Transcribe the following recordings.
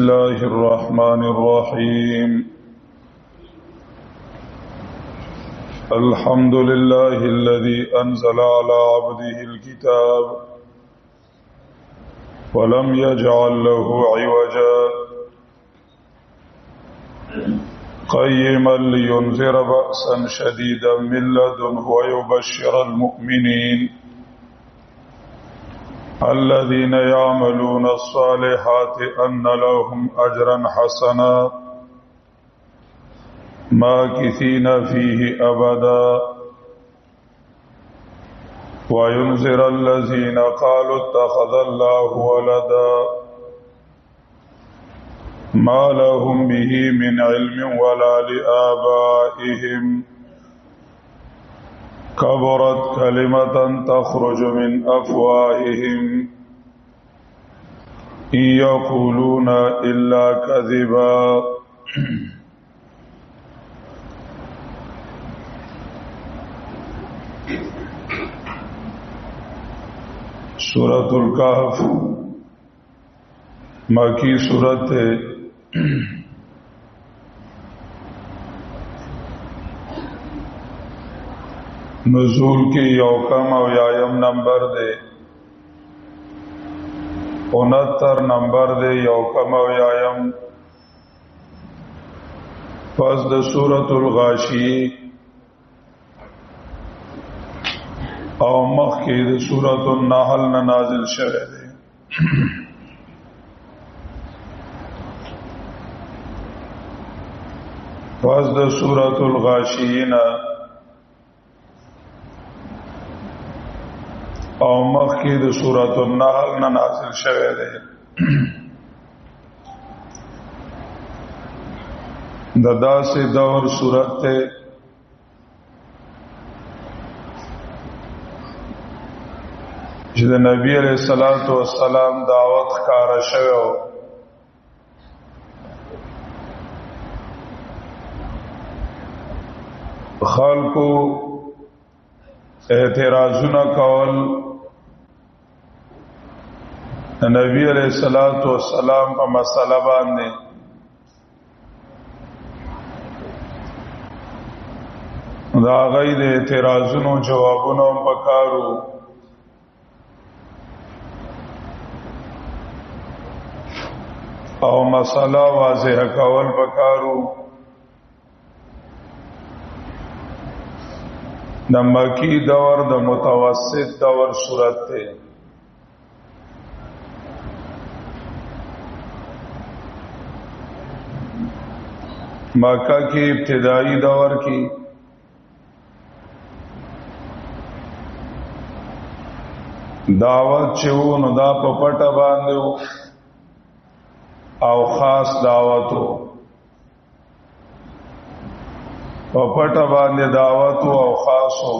الله الرحمن الرحيم الحمد لله الذي أنزل على عبده الكتاب ولم يجعل له عوجا قيما لينذر بأسا شديدا من لدنه ويبشر المؤمنين الذين يعملون الصالحات أن لهم أجرا حسنا ماكثين فيه أبدا وينذر الذين قالوا اتخذ الله ولدا ما لهم به من علم ولا لآبائهم كبرت كلمة تخرج من أفواههم إن يقولون إلا كذبا سورة الكهف مکی سورت ہے نزول کی یوکم او یایم نمبر دے 69 نمبر دے یوکم او یایم پس د سورۃ الغاشی او مخی د سورۃ النحل نازل شوه دے پس د سورۃ الغاشیین او مخی د سورۃ النحل نازل شوه دی ددا سے دور سورت ته چې د نبی علیہ الصلوۃ والسلام دعوت ښکارا شوه خلقو اعتراضونه کول نبی علیہ الصلوۃ والسلام په مسله باندې دا غي د اعتراضونو جوابونه پکارو او مسله واضح کول پکارو د مکی دور د متوسط دور صورت ته مکہ کی ابتدائی دور کی دعوت چو نو دا پپټه باندې او خاص دعوتو پپټه باندې دعوت او خاصو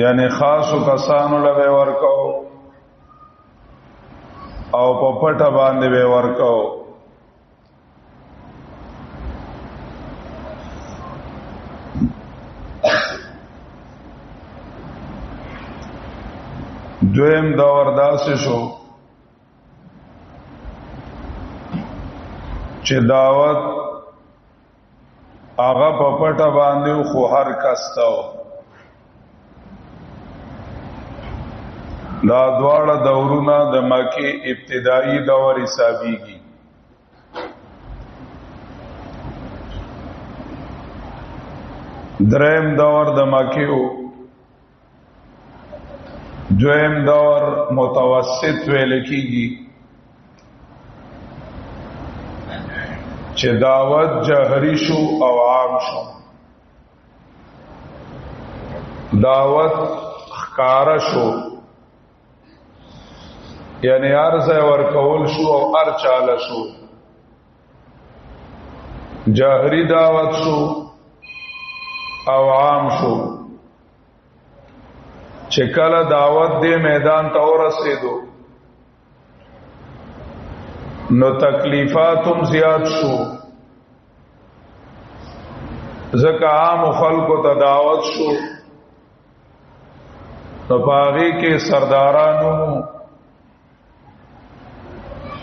یعنی خاصو کسانو لوي ورکو او پپټه باندې به ورکو دویم دور داسې شو چې دعوت هغه پپټه باندې خو هر کستاو دا دواړه دورونه د مکی ابتدایي دور حسابيږي دریم دور د مکیو دویم دور متوسط ویل کیږي چې دعوت جهري شو او عام شو دعوت ښکارا شو یعنی ارزه ورکول شو او ار چاله شو جهري دعوت شو او عام شو چې کله دعوت دې میدان ته ورسېدو نو تکلیفاتم زیات شو ځکه عام خلکو ته دعوت شو نو پاغي کې سردارانو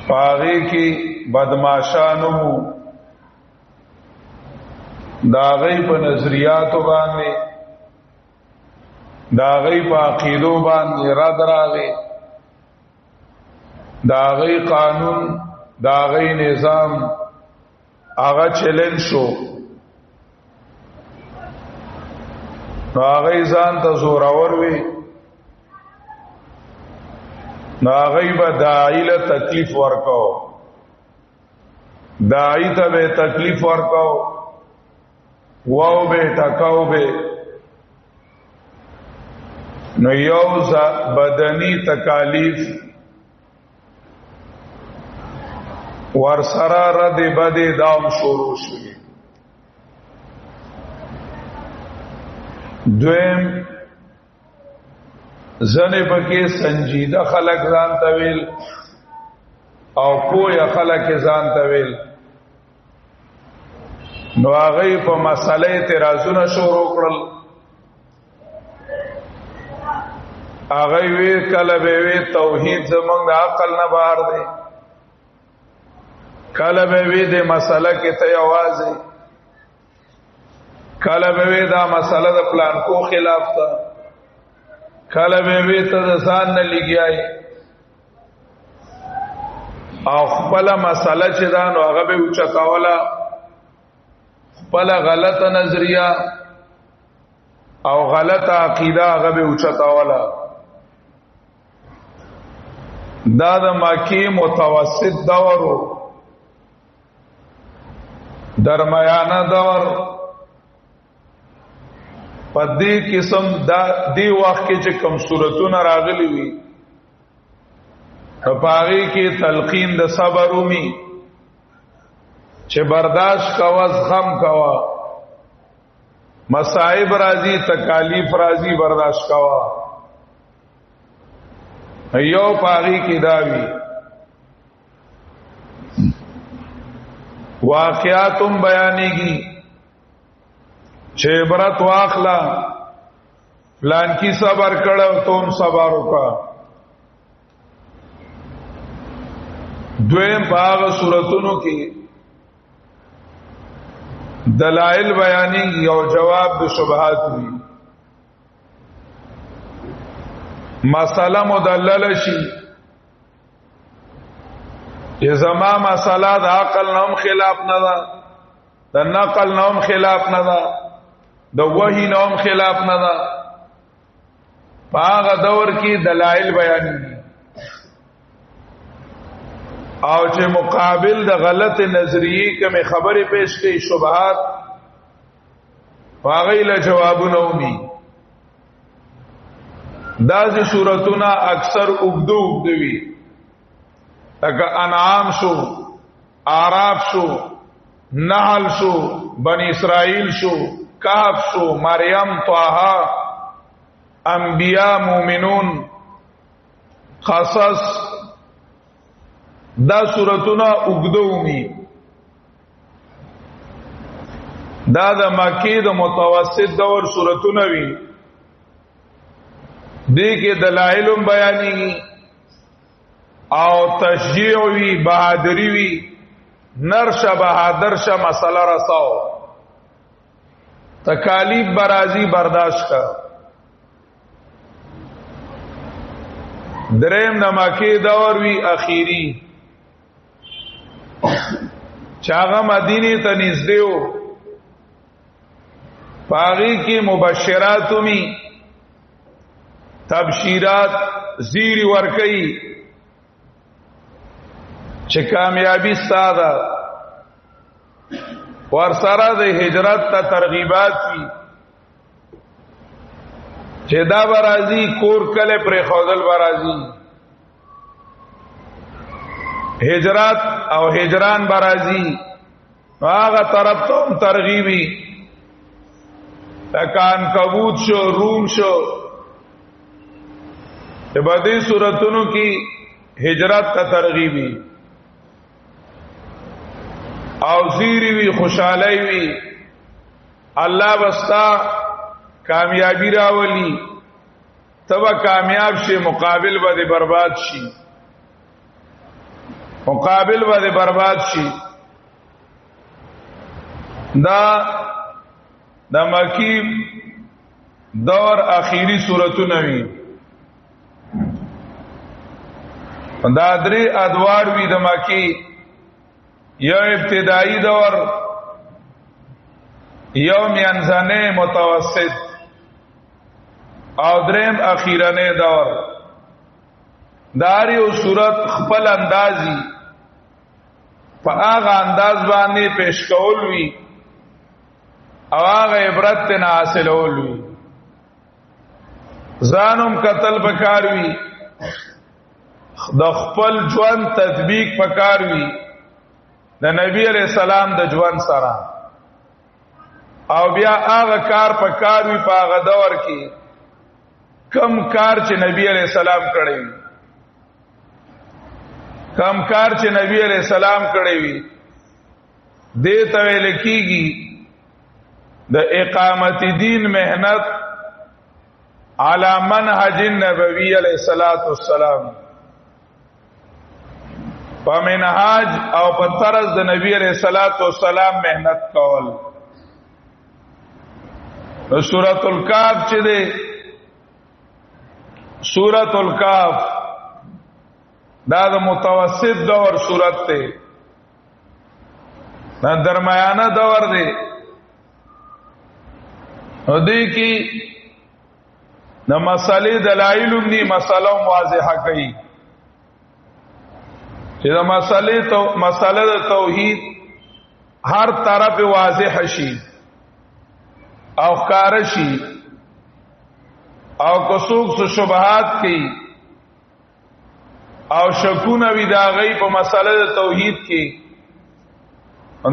پاغی کی بدماشانو داغی په نظریاتو باندې داغی په عقیدو باندې رد راغی داغی قانون داغی نظام آغا چلن شو نو آغی ځان ته زورور وی نو آغی با داعی له تکلیف ورکاو داعی ته به تکلیف ورکاو واو به ټکاو به نو یو بدنی تکالیف ورسره رد بد دام شروع شوی دویم زنه پکې سنجیده خلق ځان تویل او پویا خلق ځان تویل نو هغه په مسلې اعتراضونه شروع کړل هغه وی کله به وی توحید زمونږ د عقل نه بهر دی کله به وی د مسله کې ته आवाज کله به وی دا مسله د پلان کو خلاف ده کله به وی ته ځان نه لګیای او خپل مسله چې دا نو هغه به اوچتاوله خپل غلطه نظریه او غلطه عقیده هغه به اوچتاوله دا د مکی متوسط دورو درمیانه دور په دې قسم دا دی وخت کې چې کم صورتونه راغلي وي په هغه کې تلقین د صبر اومي چې برداشت کوا زغم کوا مصائب راځي تکالیف راځي برداشت کوا یو پاغي کې داوی واقعاتم بیانېږي چې عبرت واخلا فلان کی صبر کړو تم صبر وکا دویم باغ صورتونو کې دلائل بیانېږي او جواب د شبهات وي مساله مدلل شي چې زما مساله د عقل نوم خلاف نه ده د نقل نوم خلاف نه ده د وحی نوم خلاف نه ده هغه دور کې دلایل بیانېږي او چې مقابل د غلط نظریه کوم خبره پیش کړي شبهات هغه له جوابونه ومي دازي صورتونه اکثر وګدو وي لکه انعام شو اعراف شو نحل شو بنی اسرائیل شو کهف شو مریم طه انبیاء مومنون قصص دا صورتونه وګدومي دا د مکی د متوسط دور صورتونه وی دې کې دلایل بیانېږي او تشجیع وی بہادری وی نرشه بہادر شه مسله رساو تکالیف برازی برداشت کا دریم نمکی دور وی اخیری چاغه مدینه ته نږدې و پاغي کې مبشرات می تبشیرات زیری ورکئی چې کامیابی ساده ورسره د هجرت ته ترغیبات وی چې دا برازي کور کله پر خودل برازي هجرت او هجران برازي هغه طرف ته ترغیبی تکان کبوت شو روم شو په بدی صورتونو کې هجرت ته ترغیبی او زیری وی خوشحالی وی الله بستا کامیابی راولی تبا کامیاب شي مقابل به برباد شي مقابل باندې برباد شي. دا د مکی دور اخیری سورتونه وی. دا درې ادوار وی د مکی، یو ابتدائی دور، یو میانزانه متوسط او دریم اخیرانه دور. داری او صورت خپل اندازی په هغه انداز باندې پیش کول وی او هغه عبرت نه حاصلول وی. ځانم قتل پکار وی، د خپل ژوند تطبیق پکار وی د نبی علیہ السلام د ژوند سره، او بیا هغه کار پکار وی په هغه دور کې کم کار چې نبی علیہ السلام کړی وی، کم کار چې نبی علیہ السلام کړی وی دې ته ویل کیږي د اقامت دین مهنت علی منهج النبوی علیہ الصلوۃ والسلام، په منهاج او په طرز د نبی علیہ الصلوۃ والسلام مهنت کول. سورۃ الکهف چې ده، سورۃ الکهف دا د متوسط دور سورت ته، دا درمیانه دور دی. نو دی کی د مسالې دلایل دی، مسله واضحه کړي چې دا مسله د توحید هر طرف واضح شي او ښکار شي، او کوڅوک څه شبهات کوي او شکونه وی دا غي په مسله د توحید کې،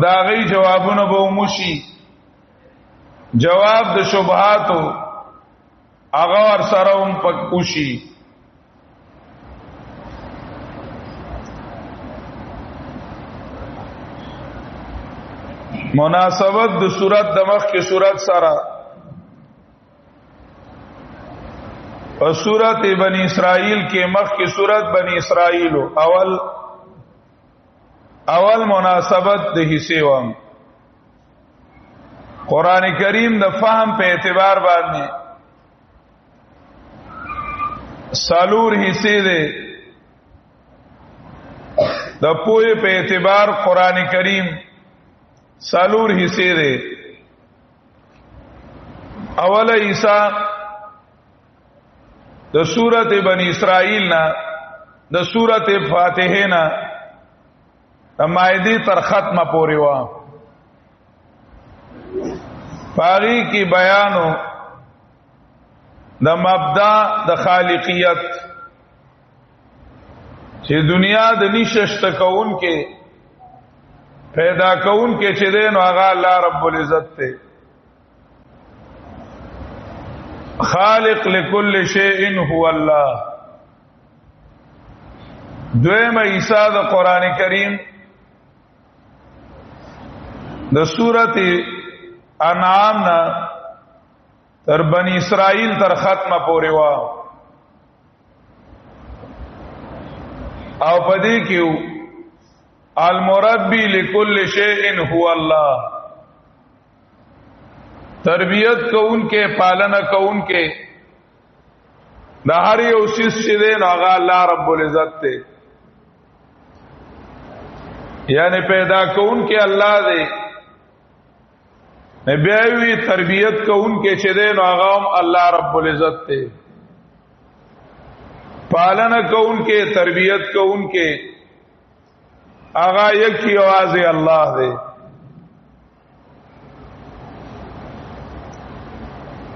دا غي جوابونه به ومشي. جواب د شبهاتو هغه ور سره هم پکوشي. مناسبت د صورت د مخ کې صورت سره او صورت بنی اسرائیل کې مخ کې صورت بنی اسرائیل اول مناسبت د حصے وام. قران کریم د فهم په اعتبار باندې سالور حصے ده، د پوهه په اعتبار قران کریم سالور حصے ده. اوله حصہ د سورت بنی اسرائیل نا، د سورت فاتحه نا د مائده تر ختمه پورې وا. پاری کی بیانو د مبدا د خالقیت چې دنیا د نششت کون کې پیدا کون کې چې دین هغه الله رب العزت ته خالق لكل شيء هو الله. دویمه عیسی د قران کریم د سورته انعام نا تر بنی اسرائیل تر ختمه پورې وا، او پدې کې المربی لكل شيء هو الله، تربیت کون کے پالنا کون کے دا هر یو شیز چې دی هغه الله رب العزت ته، یعنی پیدا کون کے الله دی، نبیوی تربیت کون کے چې دی هغه هم الله رب العزت ته، پالنا کون کے تربیت کون کے هغه یکی आवाज الله دی.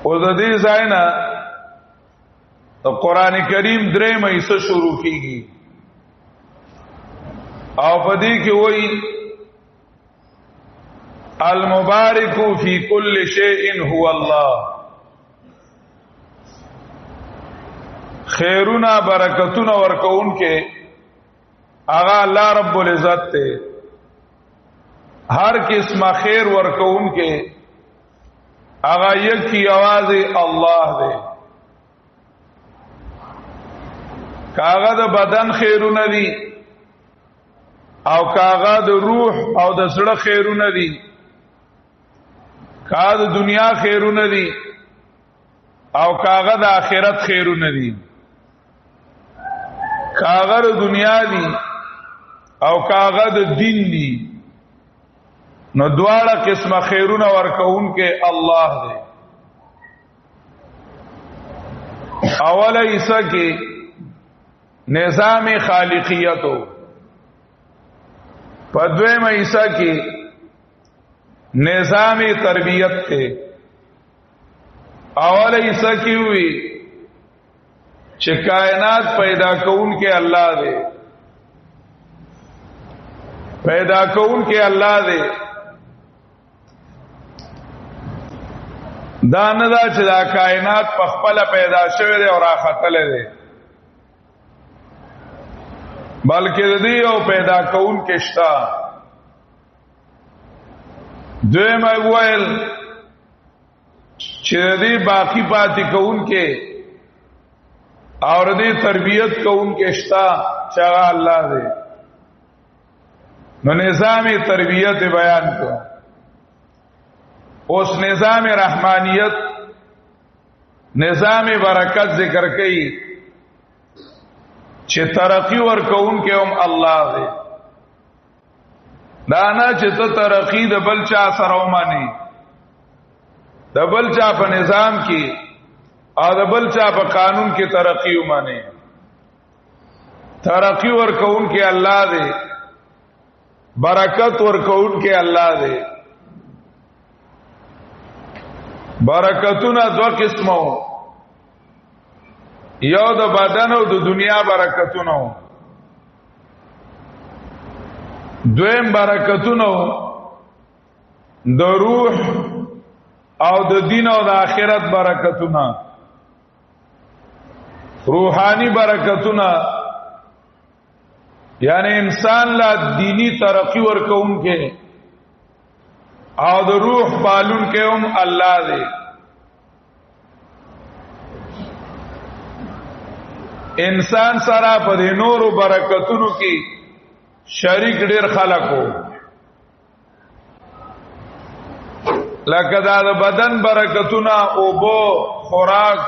او د دې ځاینا د قران کریم درې مېسه شروع کیږي او په دې کې وایي المبارک فی کل شیء هو الله، خیرونه برکتونه ورکون کې هغه الله رب العزت ته، هر قسمه خیر ورکون کې هغه یکی आवाज الله دی. کاغه د بدن خیرونه دي، او کاغه د روح او د زړه خیرونه دي، کاغه د دنیا خیرونه دي او کاغه د آخرت خیرونه دي. کاغه د دنیا دي او کاغه د دین دي، نو دواړه قسمه خیرونه ورکون کې الله دی. اوله حصہ کې نظام خالقیتو، په دویمه حصہ کې نظام تربیت ته. اوله حصہ کې وی چې کائنات پیدا کون کې الله دی، پیدا کون کې الله دی. دا نه دا چې دا کائنات په خپل پیدا شوی دی او راختل دی، بلکې دې او پیدا کون کې شتا. دویم ویل چې دې باقی پاتې کون کې اور دې تربیت کون کې شتا چې الله دی. نو نظام تربیت بیان کو. اوس نظام رحمانیت، نظام برکت ذکر کئی چې ترقی ورکون کې هم الله دی. دانا چې ته ترقی د بل چا سره ومانی، د بل چا په نظام کې او د بل چا په قانون کې ترقی ومانی. ترقی ورکون کې الله دی، برکت ورکون کې الله دی. برکتونه دو قسمو، یو د بدن او د دنیا برکتونه، دویم برکتونه د روح او د دین او د آخرت برکتونه. روحانی برکتونه یعنی انسان لا دینی ترقی ورکون کې او د روح پالون کې هم الله دی. انسان سره په نورو برکتونو کې شریک ډیر خلقو، لکه دا د بدن برکتونه او بو خوراک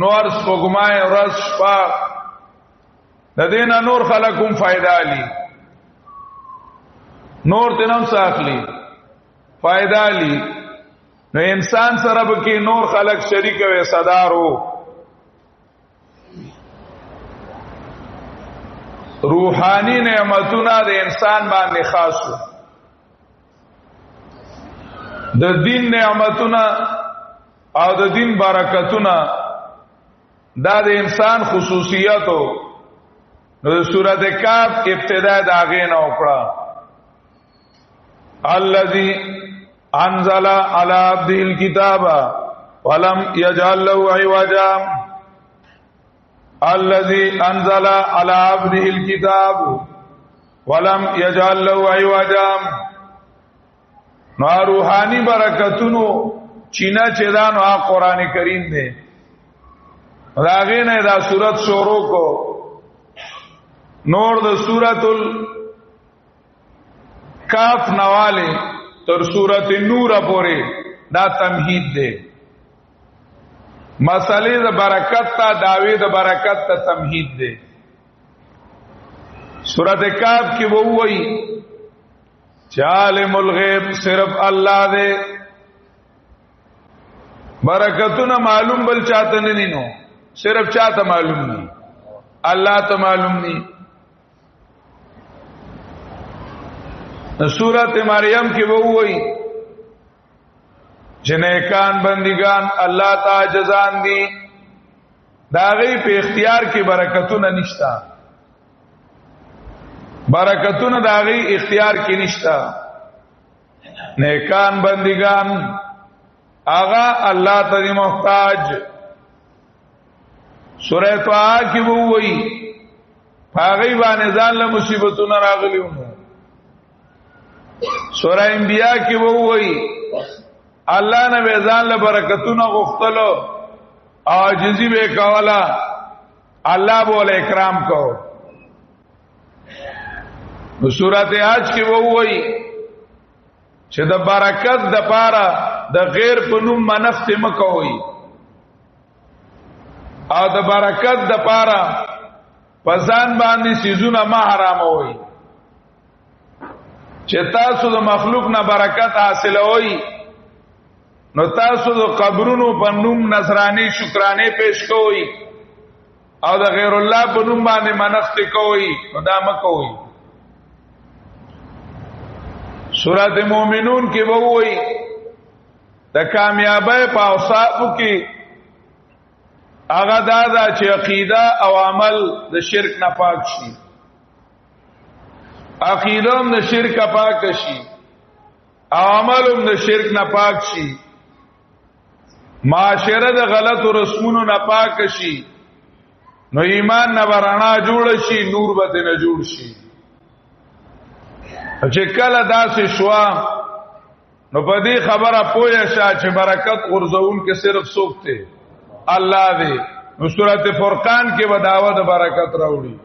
نور سپوږمۍ ورځ شپه، د دین نور خلقوم فائدہ علی، نور تنم ساخلی فائدہ علی. نو انسان سره به کې نور خلق شریک وي صدارو. روحانی نعمتونه د انسان باندې خاصو، د دین نعمتونه او د دین برکتونه دا د انسان خصوصیاتو. نو د سورۃ کهف ابتدا د هغه نه وکړه، الذي انزل على عبده الكتاب ولم يجعل له عوجا. الذي انزل على عبده الكتاب ولم يجعل له عوجا. نو روحانی برکتونو چینا چدانو قرآن کریم دے راغی نه دا سورت شروع کو. نور د سورۃ الکاف نواله تر سورۃ النور پورې دا تمهید دی. مسئلے د برکت تا دعوی د برکت تا تمہید دے. سورۃ کہف کی وہ وہی عالم الغیب صرف اللہ دے. برکتنا معلوم بل چاہتا نہیں، نو صرف چاہتا معلوم نہیں، اللہ تا معلوم نہیں. سورۃ مریم کی وہ وہی جنیکان بندگان اللہ تا جزان دی، داغی پہ اختیار کی برکتونه نشتا، برکتونه داغی اختیار کی نشتا. نیکان بندگان آغا اللہ تا دی محتاج. سورہ طه کی وہ وہی پاغی بانزان لمصیبتون راغلیون. سورہ انبیاء کی وہ وہی الله نه وزان له برکتونه غختلو عاجزی به کولا، الله بوله اکرام کو. نو سورۃ حج کې وایي چې د برکت د پاره د غیر په نوم منښت مکوئ او د برکت د پاره پسان باندې سيزونه ما حراموي چې تاسو د مخلوق نه برکت حاصلوي نو تاسو د قبرونو په نوم نصرانی شکرانه پیش کوئ او د غیر الله په نوم باندې منښت کوئ نو دا مکوئ سورۃ مومنون کې وایي د کامیابی په اوصافو کې هغه دا چې عقیده او عمل د شرک نه پاک شي عقیده هم د شرک پاک شي او عمل هم د شرک نه پاک شي معاشره د غلط رسمونو نه پاک شي نو ایمان نه ورانا جوړ شي نور به نه جوړ شي چې کله داسې شوا نو په دې خبره پوهه شه چې برکت غرزون کې صرف څوک ته الله دې نو سورۃ فرقان کې به داوا د برکت راوړي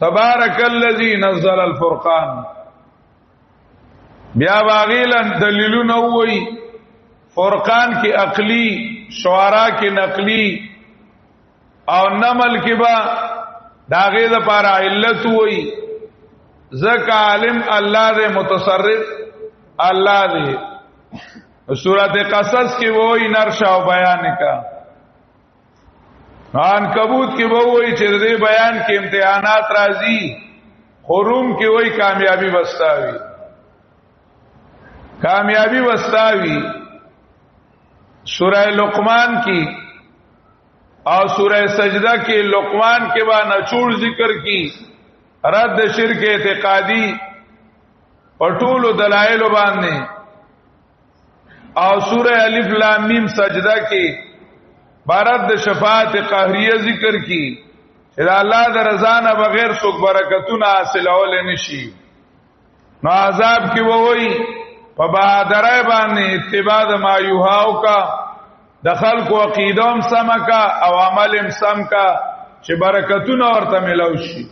تبارک الذی نزل الفرقان بیا واغیلن دلیلونه وای فرقان کې عقلی شعرا کې نقلی او نمل کې با داغه د پاره علت وای زکه عالم الله دې متصرف الله دې سورۃ قصص کې وای نرشا او بیان کا عنکبوت کې وای چې دې بیان کې امتحانات راځي خروم کې وای کامیابی وستاوي کامیابی وستاوي سورہ لقمان کی اور سورہ سجدہ کی لقمان کے بعد نچوڑ ذکر کی رد شرک اعتقادی پٹول دلائل باندھنے اور سورہ الف لام میم سجدہ کی بارد شفاعت قہریہ ذکر کی اذا اللہ دا رضانا بغیر سوک برکتنا حاصل اول نشی نو عذاب کی وہی فبہادرائی باندې اتباع ما یوهاو کا دخل کو عقیدوم سم کا او عملم سم کا چې برکتونه ورته ملو شي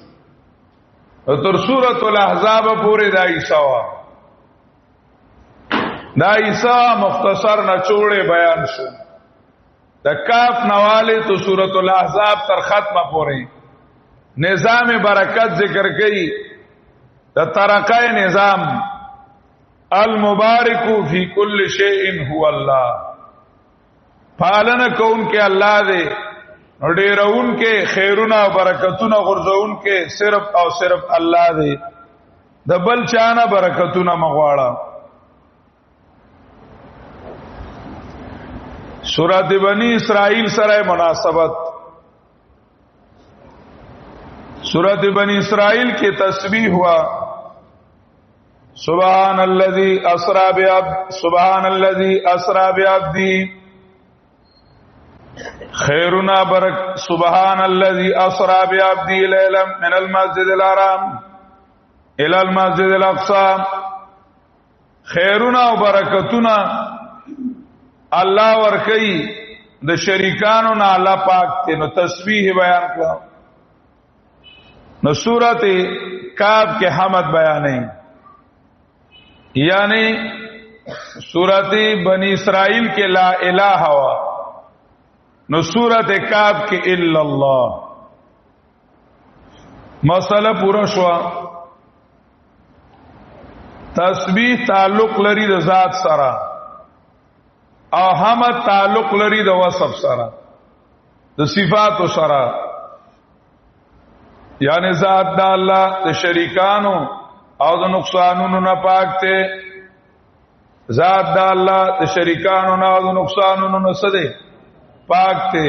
تر سورۃ الاحزاب پورې دا عیسا مختصر نچوڑے بیان شو د کاف نواله تو سورۃ الاحزاب تر ختمه پورې نظام برکت ذکر کړي د طرقای نظام المبارک فی کل شیء هو الله پالن کون کے اللہ دے ډیرون کے خیرونه او برکتونه غرزون کے صرف او صرف الله دے د بل چانه برکتونه مغواړه سورۃ بنی اسرائیل سره مناسبت سورۃ بنی اسرائیل کی تسبیح ہوا سبحان الذي اسرا بعبدی خیرنا برک سبحان الذي اسرا بعبدی لیلا من المسجد الحرام الى المسجد الاقصى خیرنا و برکتنا الله ورکی د شریکانو نه الله پاک ته نو تسبیح بیان کړه نو سورۃ کاف کې حمد بیانې یعنی سورۃ بنی اسرائیل کے لا الہ ہوا نو سورۃ کاف کے الا اللہ مسئلہ پورا شوا تسبیح تعلق لري د ذات سره او حمد تعلق لري د وصف سره د صفات سره یعنی ذات د الله د شریکانو او د نقصانونو نه پاک ته ذات د الله د شریکانو نه او د نقصانونو نه سده پاک ته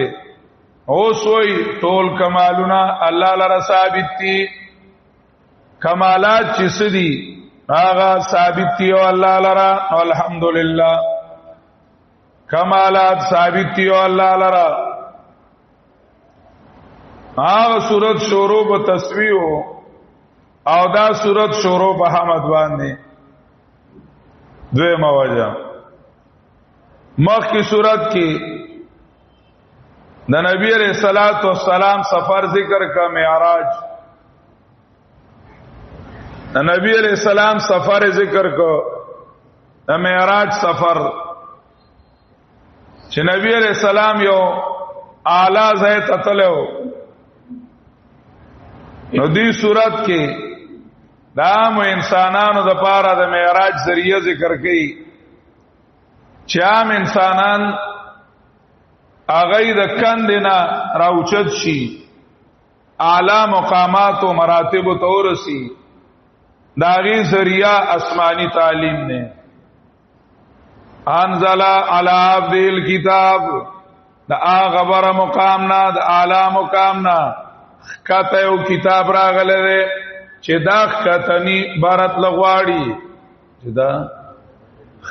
او سوی ټول کمالونه الله لپاره ثابت دي کمالات چې سدي هغه ثابت دي او الله لپاره الحمدلله کمالات ثابت دي او الله لپاره هغه صورت شروع په تسبیح او دا صورت شروع په حمد باندې دوی موجه مخ کی صورت کی د نبی علیہ الصلوۃ والسلام سفر ذکر کا معراج نبی علیہ السلام سفر ذکر کو د معراج سفر چې نبی علیہ السلام یو اعلی ځای ته تلو نو دې صورت کې دا مو انسانانو د پاره د معراج ذریعہ ذکر کړي چې عام انسانان اغه د کندنا راوچت شي اعلی مقامات و مراتب تورسی داغی ذریعہ آسمانی تعلیم نے انزل علی عبد الکتاب دا آغبر مقامنا دا اعلی مقامنا خکتا یو کتاب راغلے دے چه دا خکتنی بارت لغواڑی چه دا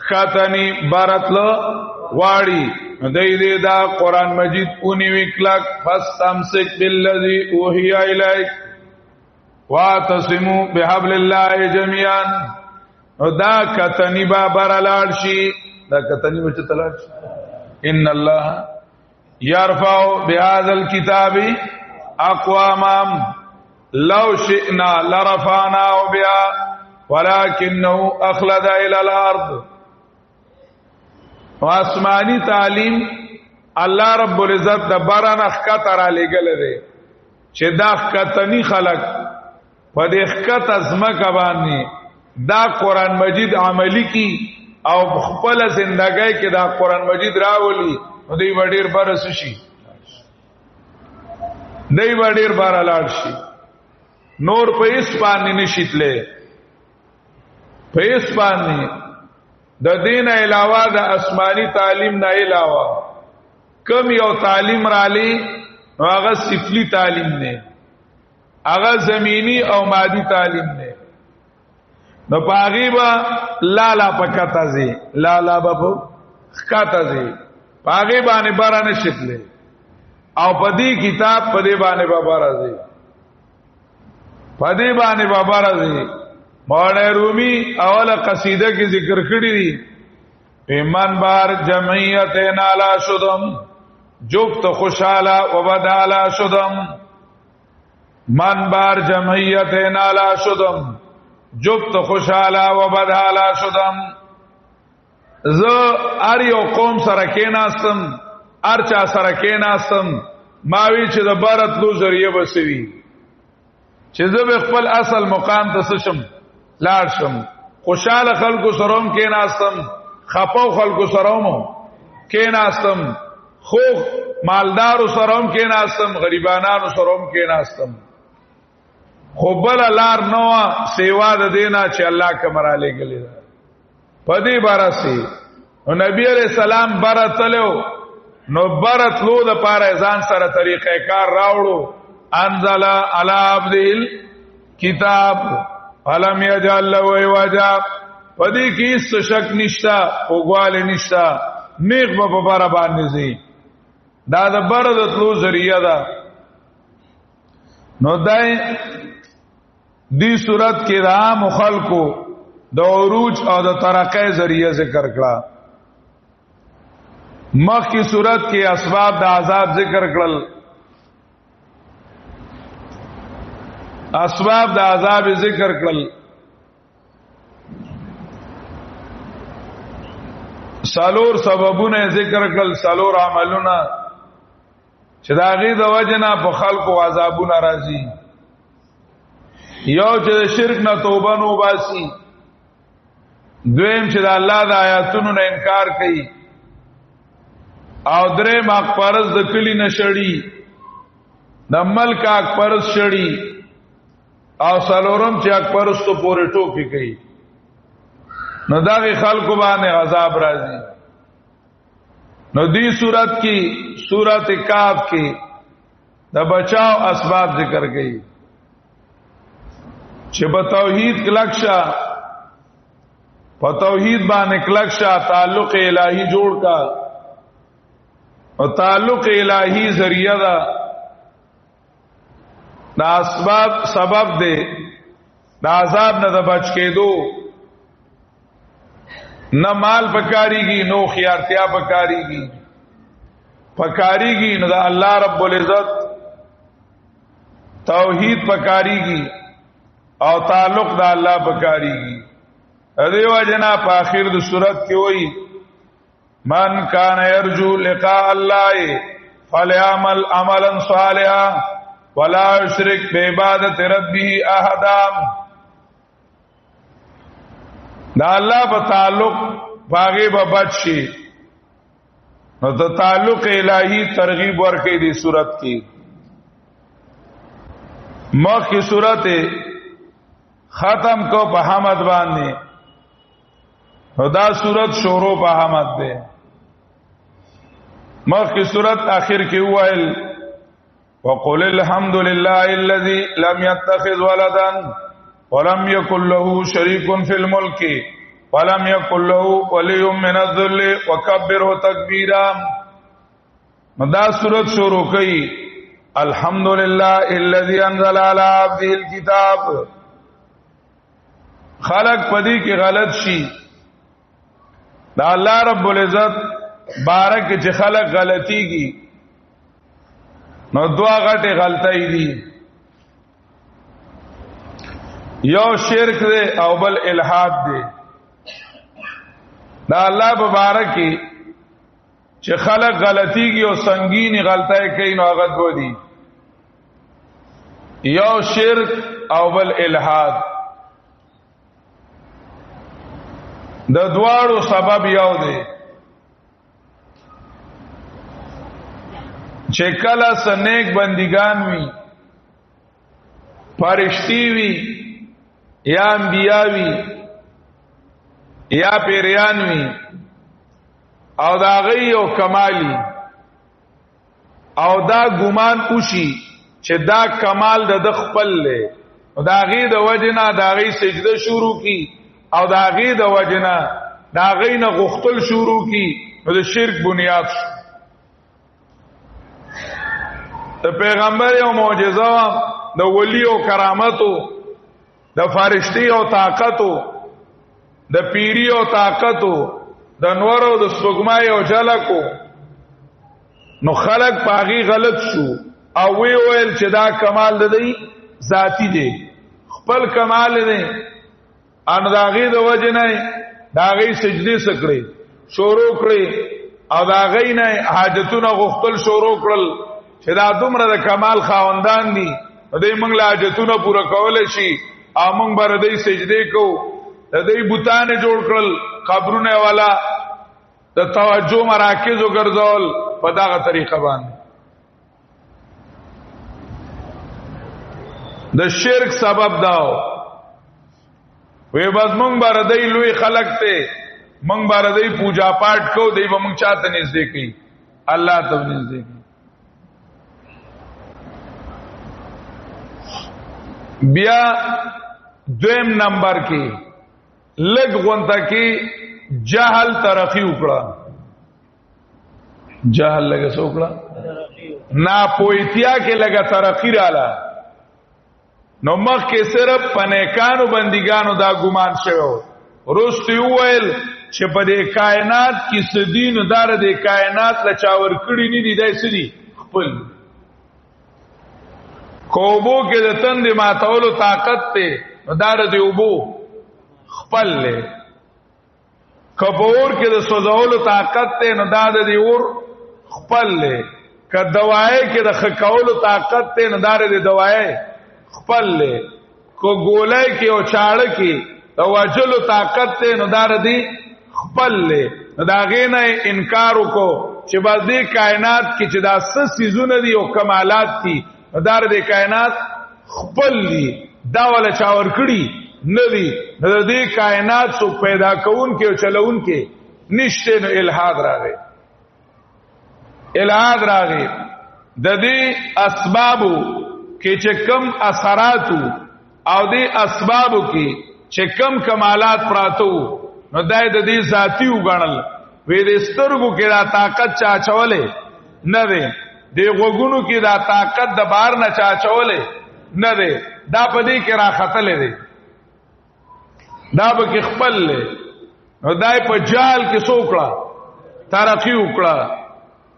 خکتنی بارت لغواڑی دی دا قرآن مجید اونی وکلک فاستمسک بالذی اوحی الیک واعتصموا بحبل الله جميعا دا کتنی با برلاړ شي دا کتنی بچ تلاړ شي ان الله يرفع بهذا الكتاب اقواما لو شئنا لرفعناه بها ولكنه اخلد الى الارض واسمانی تعلیم الله رب العزت د باران اخکتر علی گله ده چې دا اخکتنی خلق په دې اخکت ازمکه باندې دا قران مجید عملی کی او خپل زندګۍ کې دا قران مجید راولي نو دوی وړیر برس شي دوی وړیر بار لاړ شي نور په اس باندې نشیتله په اس باندې د دین علاوه د آسمانی تعلیم نه علاوه کم یو تعلیم را لې نو هغه سفلی تعلیم نه هغه زمینی او مادی تعلیم نه نو پاغیبا لالا پکتا زی لالا بابو خکتا زی پاغیبا نه بارانه شتله او پدی کتاب پدی باندې بابا راځي پدی باندې بابا راځي مولانا رومی اوله قصیده کې ذکر کړی دی ایمان بار جمعیت نالا شدم جفت خوشالا و بدالا شدم من بار جمعیت نالا شدم جفت خوشالا و بدالا شدم زه ار یو قوم سره کېناستم ار چا سره کېناستم ماوی چې د بارت لو ذریعہ بسوي چې زه به خپل اصل مقام ته شم لاړ شم خوشاله خلکو سروم کېناستم خپاو خلکو سروم کېناستم خو مالدارو سروم کېناستم غریبانانو سروم کېناستم خو بل لار نو سیوا د دینا چې الله کمر علی گلی دا پدی بارسی نو نبی علیہ السلام برتلو نو برتلو د پاره ځان سره طریقې کار راوړو انزل علی عبد الکتاب علم یجعل له وجا پدی کې څه شک نشتا اوګواله نشتا نیک په بار باندې زی دا د برتلو ذریعہ دا نو دای دی صورت کې را مخالکو د عروج او د ترقې ذریعہ ذکر کړه مخ کی صورت کې اسباب د عذاب ذکر کړل اسباب د عذاب ذکر کړل سالور سببونه ذکر کړل سالور عملونه چې دا غي د وجنه په خلقو عذابونه راځي یو چې شرک نه توبه نو باسي دویم چې د الله د آیاتونو نه انکار کوي او درې مغفرت د کلی نشړي د ملک اکبرس شړي او سلورم چې اکبرس تو پورې ټوکی کوي نو داغی خلقو باندې عذاب راځي نو دی صورت کی صورت کاف کی د بچاو اسباب ذکر کړي چې په توحید کلکشا په توحید باندې کلکشا تعلق الہی جوړ کا او تعلق الہی ذریعہ دا اسباب سبب دے دا عذاب نه د بچ کېدو نہ مال پکاریږي نو خیارتیا پکاریږي پکاریږي نو د الله رب العزت توحید پکاریږي او تعلق د الله بکاریږي. دیو جنا په اخر د صورت کې وایي من کان یرجو لقاء الله فلیعمل عملا صالحا ولا یشرک بعبادت ربه احدا. دا الله په تعلق باغې به بچي نو ته تعلق الہی ترغیب ورکې دي صورت کې. مخکې صورت ختم کو په حمد باندې نو دا صورت شروع په حمد ده. مخکې صورت اخر کې وایل وقل الحمد لله الذي لم يتخذ ولدا ولم يكن له شريك في الملك ولم يكن له ولي من الذل وكبره تكبيرا. دا صورت شروع کړي الحمد لله الذي انزل على عبده الكتاب. خلق پدې کې غلط شي دا الله رب العزت بارک چې خلق غلطيږي نو دوا غټه غلطۍ دي. یو شرک دی او بل الحاد دی. دا الله مبارک چې خلق غلطيږي او سنگینی غلطۍ کوي نو هغه دو دي یو شرک او بل الحاد. د دواړو سبب یو دی چې کله سنیک بندگان وي فرشتي وي یا انبیاء وي یا پیریان وي او دا غي او کمالی او دا ګمان وشي چې دا کمال د خپل له او دا غي د وجنا دا غي سجده شروع کی او دا غي د وجنا دا غي نه غختل شروع کی نو د شرک بنیاد شو. د پیغمبر او معجزه د ولی او کرامتو د فرشتي او طاقتو د پیری او طاقتو د نور او د سپګمای او جلکو نو خلق پاغي غلط شو او وی ویل چې دا کمال دی ذاتی دی خپل کمال دی ان داغي د وجنه داغي سجدي سکړي شروع کړي او داغي نه حاجتونه غختل شروع کړل چې دا دومره د کمال خاوندان دي دوی موږ لا حاجتونه پوره کول شي او موږ بر دوی سجدي کو د دوی بوتانه جوړ کړل قبرونه والا د توجه مراکز وګرځول په داغه طریقه باندې. د شرک سبب داو وی بس مونږ باندې لوی خلق ته مونږ باندې پوجا پاٹ کو دی به مونږ چاته نږدې کی الله ته نږدې کی. بیا دویم نمبر کې لګ غونته کې جهل ترقی وکړه. جهل لګه سوکړه نا پویتیا کې لګه ترقی رااله نو مخ کې صرف پنیکانو بندګانو دا ګمان شوی روستي ویل چې په دې کائنات کې سدین دار دې کائنات لا چاور کړی نه دی دای سدي خپل کوبو کې د تند ماتولو طاقت ته دار دې وبو خپل له کبور کې د سوزولو طاقت ته نه داد دې ور خپل له ک دوای کې د خکولو طاقت ته نه دار دې دوای خپل له کو ګولای کې او چاړه کې د واجلو طاقت ته نو دار دی خپل له دا غینه انکار وکړو چې باز دی کائنات کې چې دا څه سيزونه دي او کمالات دي دار دی کائنات خپل دي دا ولا چاور کړی نه دي د دې کائنات سو پیدا کون کې او چلون کې نشته نو الہاد راغی. الہاد راغی د دې اسبابو کې چې کم اثراتو او دې اسبابو کې چې کم کمالات پراتو نو دای د دې ذاتی وګڼل وې د سترګو کې دا طاقت چا چولې نه ده د غوګونو کې دا طاقت د بار نه چا چولې نه ده دا پدې کې را خطلې ده دا به کې خپل له نو دای په جال کې سوکړه ترقی وکړه.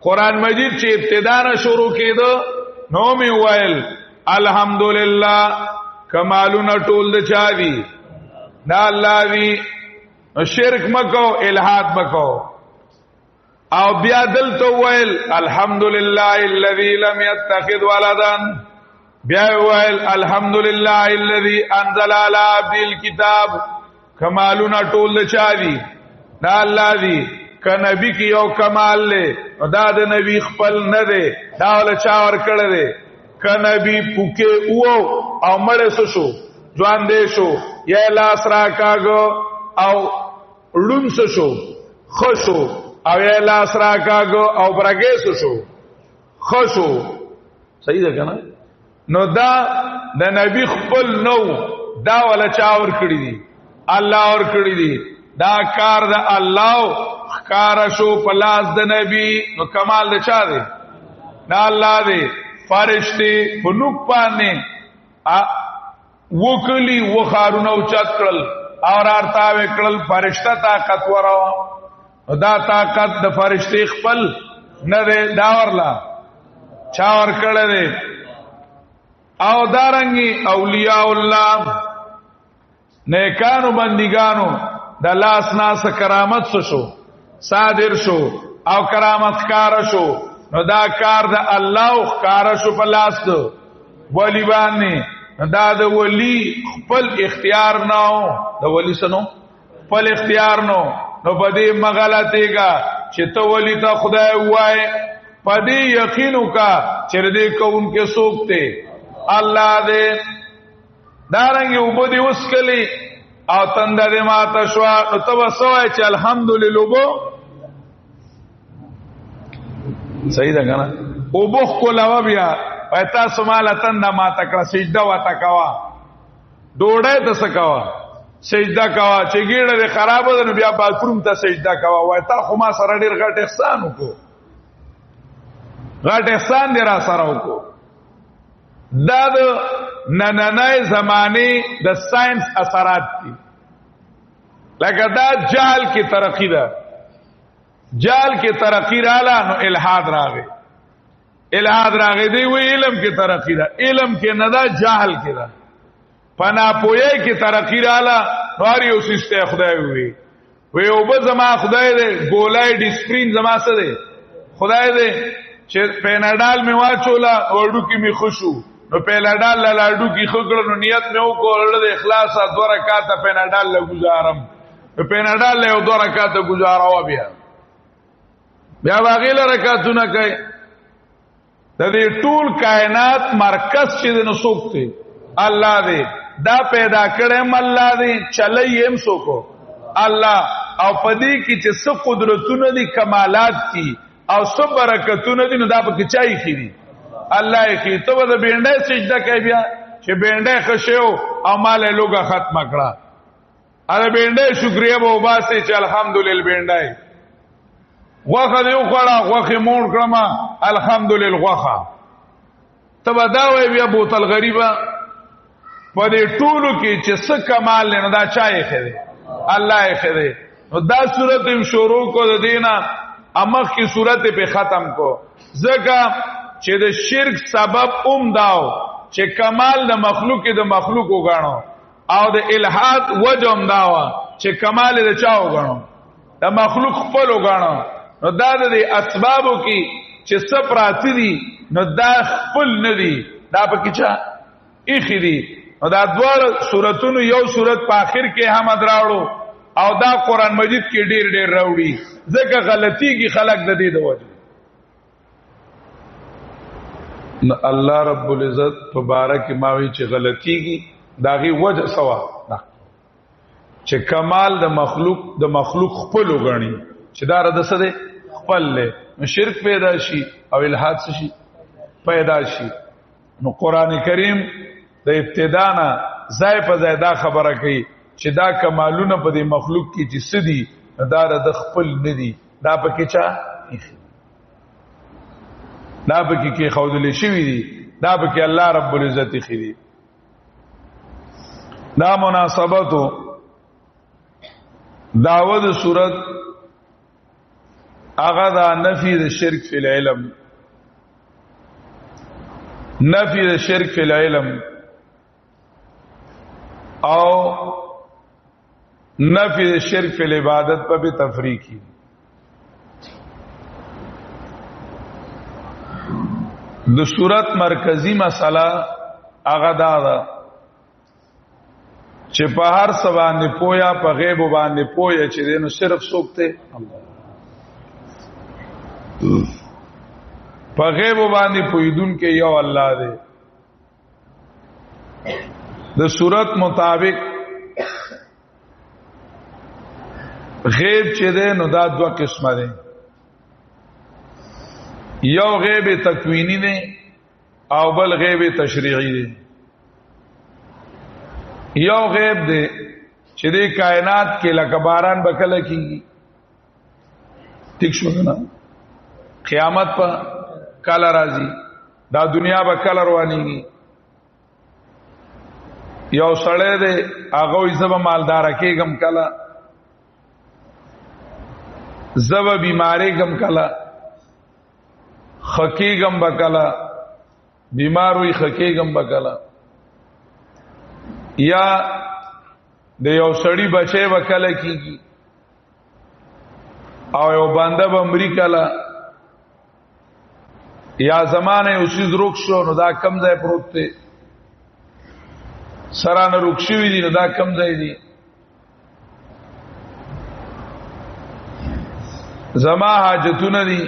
قران مجید چې ابتدا نه شروع کېده نو می وایل الحمدلله کمالونه ټول د چا دي دا الله دی. نو شرک مکو الہاد مکو. او بیا دلته ویل الحمدللہ الذی لم يتخذ ولدا، بیا ویل الحمدللہ الذی انزل علی عبده الكتاب. کمالونه ټول د چا دي دا الله دی. ک نبی کی یو کمال له دا د نبی خپل نه دی، دا ول چا ور کړه دی. ک نبی پوکه او مړ شو ځوان دې شو یا لاس را کاغو او لونس شو خوشو او یا لاس را کاغو او برګې شو خوشو. صحیح ده کنه؟ نو دا د نبی خپل نو دا ولا چا ور کړی دی الله ور کړی دی. دا کار د الله کار شو پلاس د نبی. نو کمال د چا دی دا الله دی. فرشتي په نوک باندې وکلی و خارونه اوچت کړل اور ارتا وکړل فرشتہ طاقت ورو. دا طاقت د فرشتي خپل نه دی دا ورلا چا ور کړل دی. او دارنګي اولیاء الله نیکانو بندگانو د لاس ناس کرامت شو صادر شو او کرامت کار شو. نو دا کار د الله کار شو په لاس دو ولی باندې. دا د ولی خپل اختیار نه، د ولی سنو خپل اختیار نو. نو پدې مغلطېګا چې ته ولی ته خدای وای، پدې یقینو کا چې دې کوونکې سوکته الله دې. دارنګ وبدي وسکلی او تند دې ماته شو. نو ته وسوای چې الحمدلله. صحیح ده کنه؟ او بوخ کولا بیا پتا سمالتن دا ما تکړه سجده وا تکوا ډوړې ته سکوا سجده کوا چې ګیړه خراب ده بیا باتروم ته سجده کوا. وای تا خو ما سره ډیر غټ احسان وکړو، غټ احسان دې را سره وکړو. دا د نننۍ زمانه د ساينس اثرات دي. لکه دا جهل کی ترقی ده، جهل کی ترقی رااله نو الہاد راغی. الہاد راغی دی وی علم کی ترقی ده، علم کې نه ده جهل کې ده. پنا پوهه کې ترقی رااله نو یو سیسته خدای وی وی او به زما خدای دې ګولای ډیسپرین زما سره ده خدای دې چې پیناډال می واچولا وړو کې می خوشو. نو پیناډال لاړو کې خوګړو نو نیت مې وکړل د اخلاص 2 رکعات پیناډال له گزارم. نو پیناډال له 2 رکعات گزاروا بیا باغیله رکعاتونه کوي. د دې ټول کائنات مرکز چې د نسوکته الله دې دا پیدا کړم الله دې چلې هم سوکو الله. او پدې کې چې څه قدرتونه دي کمالات دي او څه برکتونه دي نو دا په کې چای خېدي الله یې کې. ته د بینډه سجده کوي بیا چې بینډه خشیو او مال لوګه ختم کړه. اره بینډه شکریا به وباسي چې الحمدلله بینډه غوخه دیو خوړه غوخه مون کړما الحمدلله غوخه. تبا دا وی بیا بوتل غریبه په دې ټولو کې چې څه کمال نه دا چای خېده الله یې خېده. نو دا سورته شروع کو د دینه امخ کی سورته په ختم کو زګه چې د شرک سبب داو چې کمال د مخلوق د مخلوق وګاڼو او د الہاد وجم داوا چې کمال د چا وګاڼو د مخلوق خپل وګاڼو. نو دا د اسبابو کې چې سپراتی دي نو دا خپل ندي دا پکې چا اخی دي. نو دا دوه سوراتونو یو سورت په اخر کې هم دراوړو او دا قران مجید کې ډیر ډیر راوړي ځکه غلطي کې خلق د دې د وجه. الله رب العزت تبارک ماوي چې غلطي کې داغي وجه سوا دا چې کمال د مخلوق خپل وګڼي چې دا رد څه دی خپل له شرک پیدا شي او الہاد شي پیدا شي. نو قران کریم د ابتدا نه ځای په ځای دا خبره کوي چې دا کمالونه په دې مخلوق کې چې سدي دا رد خپل ندي دا پکې چا دا پکې کې خودلې شوی دي دا پکې الله رب العزت خېدي. دا مناسبتو داود صورت اغا دا نفی د شرک فی العلم، نفی د شرک فی العلم او نفی شرک فی العبادت په به تفریقی. د صورت مرکزی مسله هغه دا ده چې په هر څه باندې پویا په غیب باندې پویا چې دینو صرف سوکته الله په غیب باندې پویدون کې یو الله دی. د صورت مطابق غیب چې ده نو دا دوه قسمه دي. یو غیب تکوینی دی او بل غیب تشریعی دی. یو غیب دی چې د کائنات کې لکه باران بکله کیږي ٹھیک شو نه قیامت په کله راځي دا دنیا به کله روانيږي. یو سړی دی هغه یې زب مالدار کېږم کله زب بیماری غم کله خکی غم بکلا بیمار وی خکی غم بکلا یا د یو سړی بچي وکاله کیږي او یو بنده بمری کلا یا زمانه اوسې روک شو نو دا کم ځای پروت دی سرانه روک شوی دی نو دا کم ځای دی زما حاجتونه دي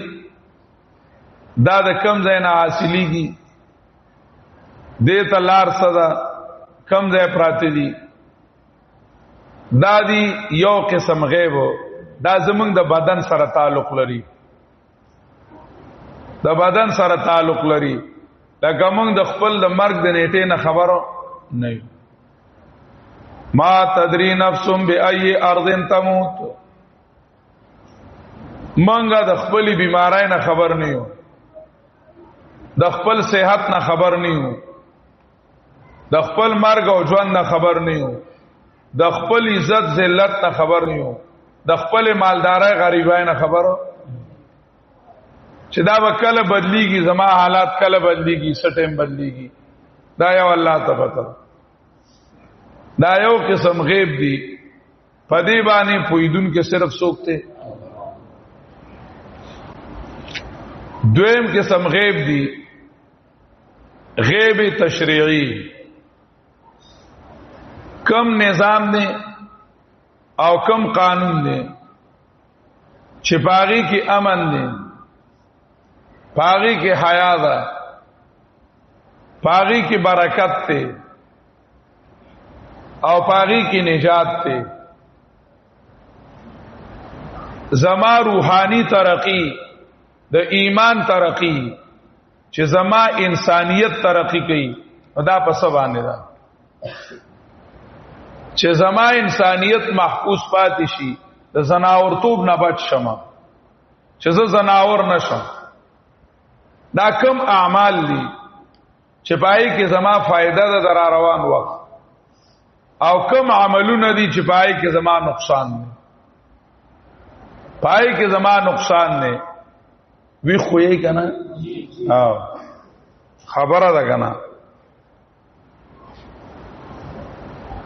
دا د کم ځای نه حاصلېږي دې ته لار صدا کم ځای پراته دي دا دی یو قسم غیب دا زمونږ د بدن سره تعلق لري د بدن سره تعلق لري لکه موږ د خپل د مرګ د نیټې نه خبرو نه ما تدری نفس بأي ارض تموت منګه د خپل بیمارای نه خبر نه یو د خپل صحت نه خبر نه یو د خپل مرګ او ژوند نه خبر نه یو د خپل عزت ذلت نه خبر نه یو د خپل مالدارای غریبای نه خبرو چې دا وکاله بدلیږي زما حالات کله بدلیږي سټیم بدلیږي دا یو الله ته پته دا یو قسم غیب دی پدی باندې پویدون کې صرف سوکته دویم قسم غیب دی غیب تشریعی کم نظام دی او کم قانون دی چپاغی کی امن دی پاغی کی حیا ده پاغی کی برکت تے او پاغی کی نجات تے زما روحانی ترقی د ایمان ترقی چې زما انسانیت ترقی کوي دا په سبانه ده چې زما انسانیت محفوظ پاتې شي د زناورتوب نه بچ شمه چې زه زناور نشم دا کم اعمال دي چې پای کې زما فائدہ ده در روان وخت او کم عملونه دي چې پای کې زما نقصان دي پای کې زما نقصان نه وی خوې کنه او خبره ده کنه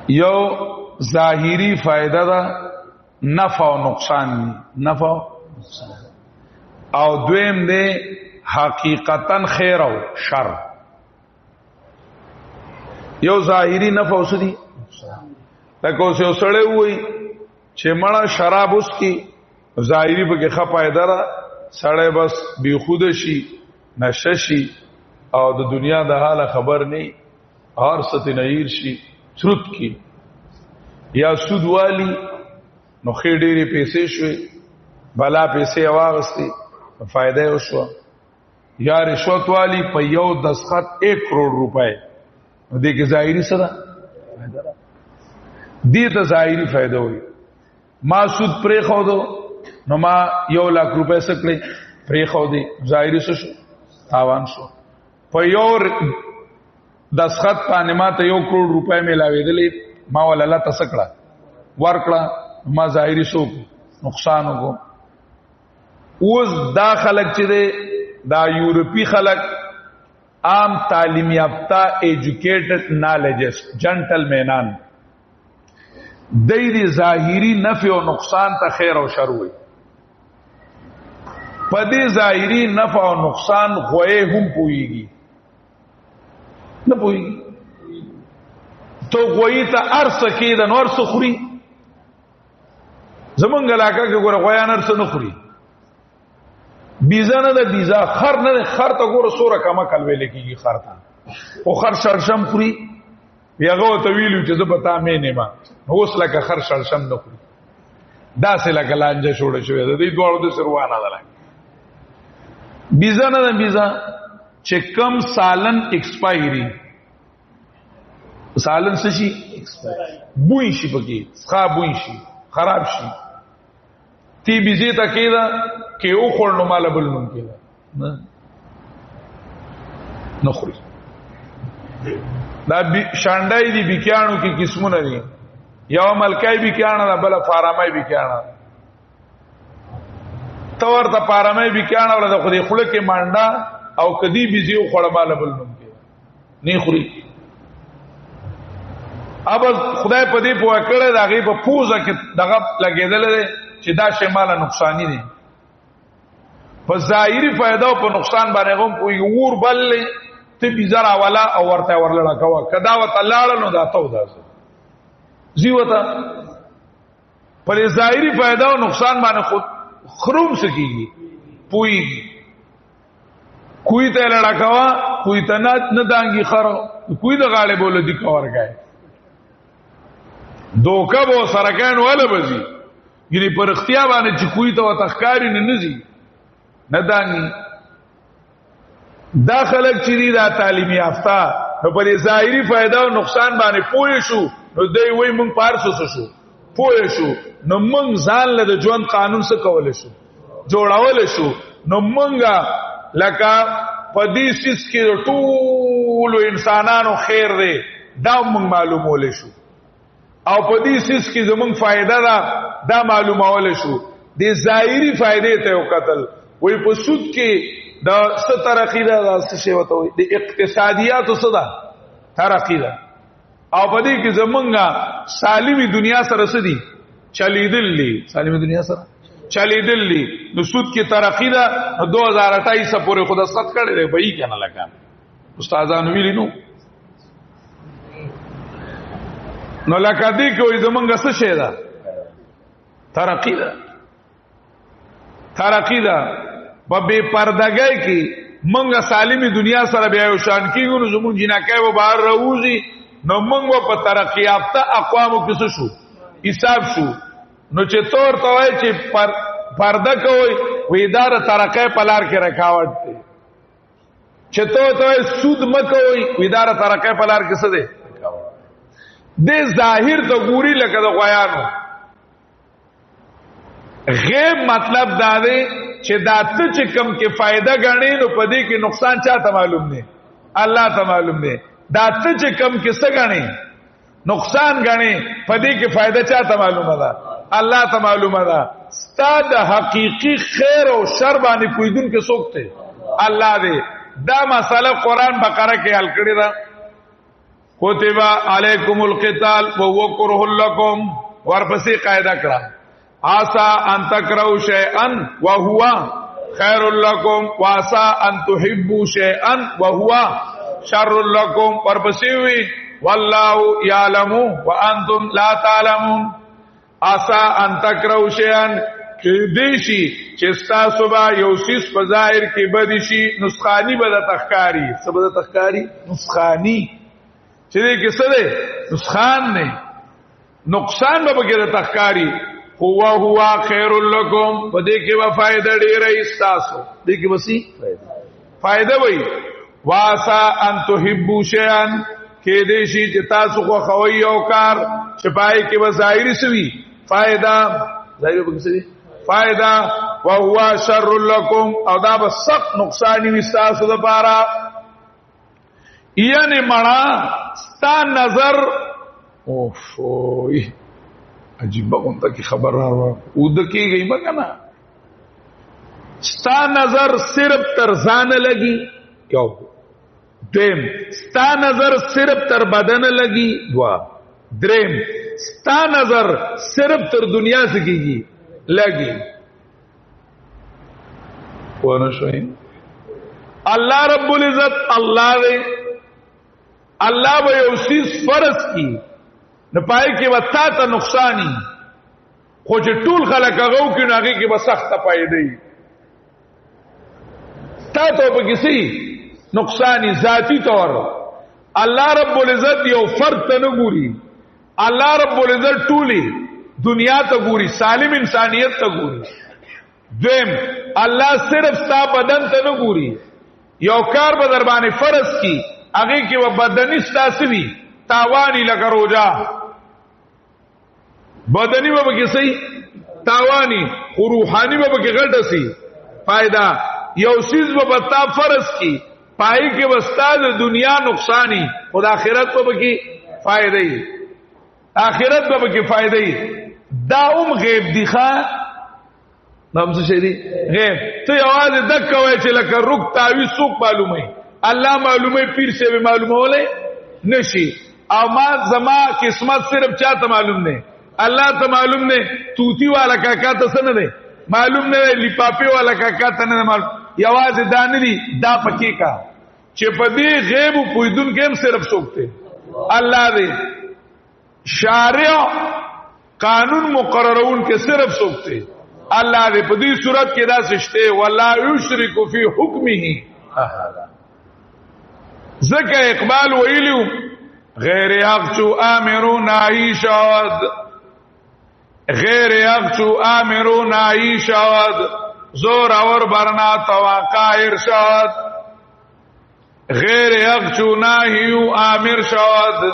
یو ظاهری فائدہ ده نفع او نقصان دي نفع او دویم ده حقیقتا خیر او شر یو ظاهری نفع اوس دي لکه اوس یو سړی وای چې مړه شراب اوس کی ظاهری به کې خپایده را سړی بس بی خود شي نشه شي او د دنیا د حال خبر نه هر ست نیر شي چرت کی یا سود والی نو خې ډېری پیسې شوي بلا پیسې واغستې فائدہ وشو یا رشوت والی په یو دسخط 1 کروڑ روپے دې کې ظاهری سره دې ته ظاهری فائدہ وي ما سود پرې خو دو نو ما 1 لک روپے سکلې پرې خو دې ظاهری شو تاوان شو په یو دسخط باندې ما ته 1 کروڑ روپے ملاوي دي ما ولله تسکړه ورکړه ما ظاهری شو نقصان وکړو اوس دا خلک چې دا یورپی خلک عام تعلیم یافتہ ایجوکیٹڈ نالجسٹ جنٹل مینان دی ظاهری نفع او نقصان ته خیر او شر وي. په دې ظاهری نفع او نقصان غوې هم پويږي نه پويږي. تو غوې ته ارس کې د نور سخري زمونږ علاقه کې ګوره غویان ارس نه خوري. بیزا نه ده بیزا، خر نه ده خر ته ګوره سوره کما کل ویل کېږي خر ته. او خر شړشم خوري یغه ته ویلو چې زه پتا مې نه ما اوس لکه خر شړشم نه خوري. دا سه لکه لانجه جوړ شوې ده. دې دوړو د سروانه ده. بیزا نه ده بیزا چې کم سالن ایکسپایری سالن څه شي بوئی شي پکې ښه بوئی شي خراب شي تی بیزی تا کېدا کې او خورنو مال بل نوم کېدا نه خوري. دا شانډای دی بیکانو کې قسمونه دي. یو ملکای بیکانه ده بل فارامای بیکانه. تور ته فارامای بیکانه ولا د خو دې خله کې مانډا او کدی بیزی او خړ مال بل نوم کېدا نه خوري. اب خدای په دې په کړه دغه په پوزه کې دغه لګیدل چې دا شی مال نقصانی دي. په ظاهری فائدہ او په نقصان باندې هم کوئی ور بل ته بيزرا والا او ورته ورلړه کوا کدا وت لاړ نو دا تو دا زیوتا په ظاهری فائدہ او نقصان باندې خود خروم سکیږي پويږي. کوئی ته لړه کوا کوئی ته نه دانګي خر کوئی د غالب ولدي کور غای دوکه به سرکان ولا بزي ګری پر اختیار باندې چې کوئی ته تخکاری نه نزي نه داني. دا خلک چې دی دا تعلیم یافته نو پر ظاهری فائدہ او نقصان باندې پوه شو نو دوی وای مونږ پارسو شو پوه شو نو مونږ ځان له ژوند قانون څخه کول شو جوړاول شو. نو مونږه لکه پدې سیس کې ټول انسانانو خیر دی دا مونږ معلومول شو او په دې سیس کې زمونږ فائدہ دا معلومول شو. د ظاهری فائدې ته وکتل وای په سود کې دا ست ترقی دا څه شی وته وي د اقتصادیات څه دا ترقی دا او په دې کې زمونږه سالمی دنیا سره سدي چلیدلې سالمی دنیا سره چلیدلې نو سود کې ترقی دا 2028 پورې خود ست کړي به یې کنه لکه استادانو ویلی نو لکه دې کوئی زمونږه څه شی دا ترقی دا په بے پردګۍ کې مونږه سالمی دنیا سره بیا یو شان کیږو نو زمون جناکای و بهر راوځي نو مونږ په ترقی یافته اقوامو کې څه شو حساب شو. نو چې تور ته وای چې پرده کوي و اداره ترقی په لار کې رکاوټ دی چې ته سود مکوي و اداره ترقی په لار کې څه دی د ظاهر ته ګوري لکه د غیانو غیب مطلب دا دی چې دا ته چې کم کې فائدہ غنې نو پدې کې نقصان چاته معلوم نه الله ته معلوم نه. دا ته چې کم کې څه غنې نقصان غنې پدې کې فائدہ چاته معلومه ده الله ته معلومه ده. ستاد حقيقي خیر او شر باندې کویدون کې څوک ته الله دې. دا مسله قران بقره کې حل کړی ده. کتب علیکم القتال وهو کرہ لکم ورپسې قاعده کړه آسا ان تکرهوا شیئا وهو خیر لکم واسا ان تحبوا شیئا وهو شر لکم ورپسې وی والله یعلم وانتم لا تعلمون. آسا ان تکرهوا شیئا کې دیشي چې تاسو به یو سیس په ظاهر کې بدی شي نسخانی به د تخکاری سبب د تخکاری نسخانی چې دې کې څه ده نسخان نه نقصان به کې د تخکاری هو خیر لکم په دې کې به فائدہ ډیره ایستاسو دې کې وسی فائدہ وای واسا ان تحبوا شیئا کې دې شي چې تاسو خو خوي او کار چې پای کې به ظاهري سوي فائدہ ظاهري به سوي فائدہ وهو شر لکم او دا به سخت نقصان ایستاسو د پاره. یعنی مړه ستا نظر اوفوی عجیب غونډه کی خبر راو او د کیږي مګنا ستا نظر صرف تر ځان لګي یو دیم ستا نظر صرف تر بدن لګي دوا دریم ستا نظر صرف تر دنیا سے کیږي لګي ونه شوي الله رب العزت الله دې الله به یو چیز فرض کی نه پای کې وتا ته نقصانی خو چې ټول خلک هغه کې نه هغه کې به سخت پایدې تا ته به کسی نقصانی ذاتی طور الله رب العزت یو فرد ته نه ګوري الله رب العزت ټولي دنیا ته ګوري سالم انسانیت ته ګوري دیم الله صرف ستا بدن ته نه ګوري یو کار به در باندې فرض کی هغه کې و بدني ستاسوي تاوانی لکه روزه بدني به کې صحیح تاوانی خو روحاني به کې غلطه سي فائدہ یو چیز به بتا فرض کی پای کې وستاد دنیا نقصانی خود آخرت به کې فائدې آخرت به کې فائدې داوم غیب دی ښا نام څه شي دی غیب ته आवाज دک کوي چې لکه رک تاوی سوق معلومه الله معلومه پیر سے به معلومه ولې نشي او ما زما قسمت صرف چاته معلوم نه الله ته معلوم نه توتی والا کاکا ته سن نه معلوم نه لپاپی والا کاکا ته نه معلوم یواز دانلی دا پکی کا چې په دې غیب پویدون کې هم صرف سوکته الله دې شارع قانون مقررون کې صرف سوکته الله دې په دې صورت کې دا سشته ولا یشرک فی حکمه احد زکه اقبال ویلو غیر یغچو امرون عیشاد غیر یغچو امرون عیشاد زور اور برنا توقع ارشاد غیر یغچو ناهیو امر شاد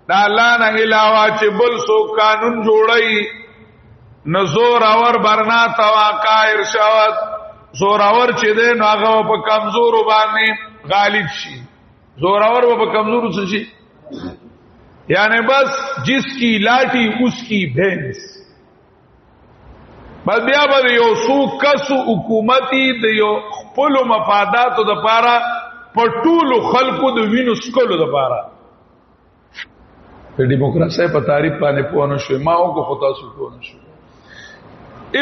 دا الله نه علاوه چې بل سو قانون جوړی نزور اور برنا توقع ارشاد زور اور چې ده نو هغه په کمزور باندې غالب شي زور اور په کمزور شي یعنی بس جس کی لاٹھی اس کی بھینس بس بیا به یو سو کسو حکومتي د یو خپل مفاداتو د پاره پټول خلقو د وینو سکولو د پاره په دیموکراسي په تعریف باندې پونه شو ما او کو خطا سو پونه شو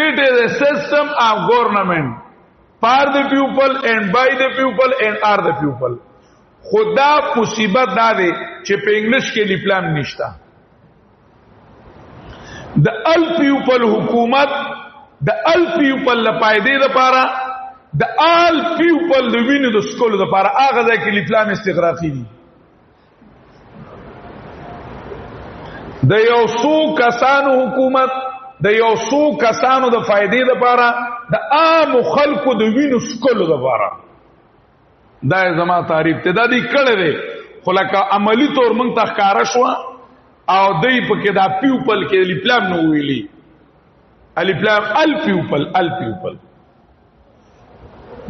it is a system of government for the people and by the people and are the people خدا مصیبت دا دی چې په انګلیش کې لیپلام نشتا د ال پیپل حکومت د ال پیپل لپاره د پاره د ال پیپل د وینې د سکول د پاره هغه ځکه لیپلام استغراقی دي د یو څو کسانو حکومت د یو څو کسانو د فائدې لپاره د عام خلکو د وینې سکول لپاره دا زما تعریف ته دا دی کړه دی خو لکه عملی طور مونږ ته ښکارا شو او دای په کې دا پیپل کې لیپلام نو ویلي الپلام الپیپل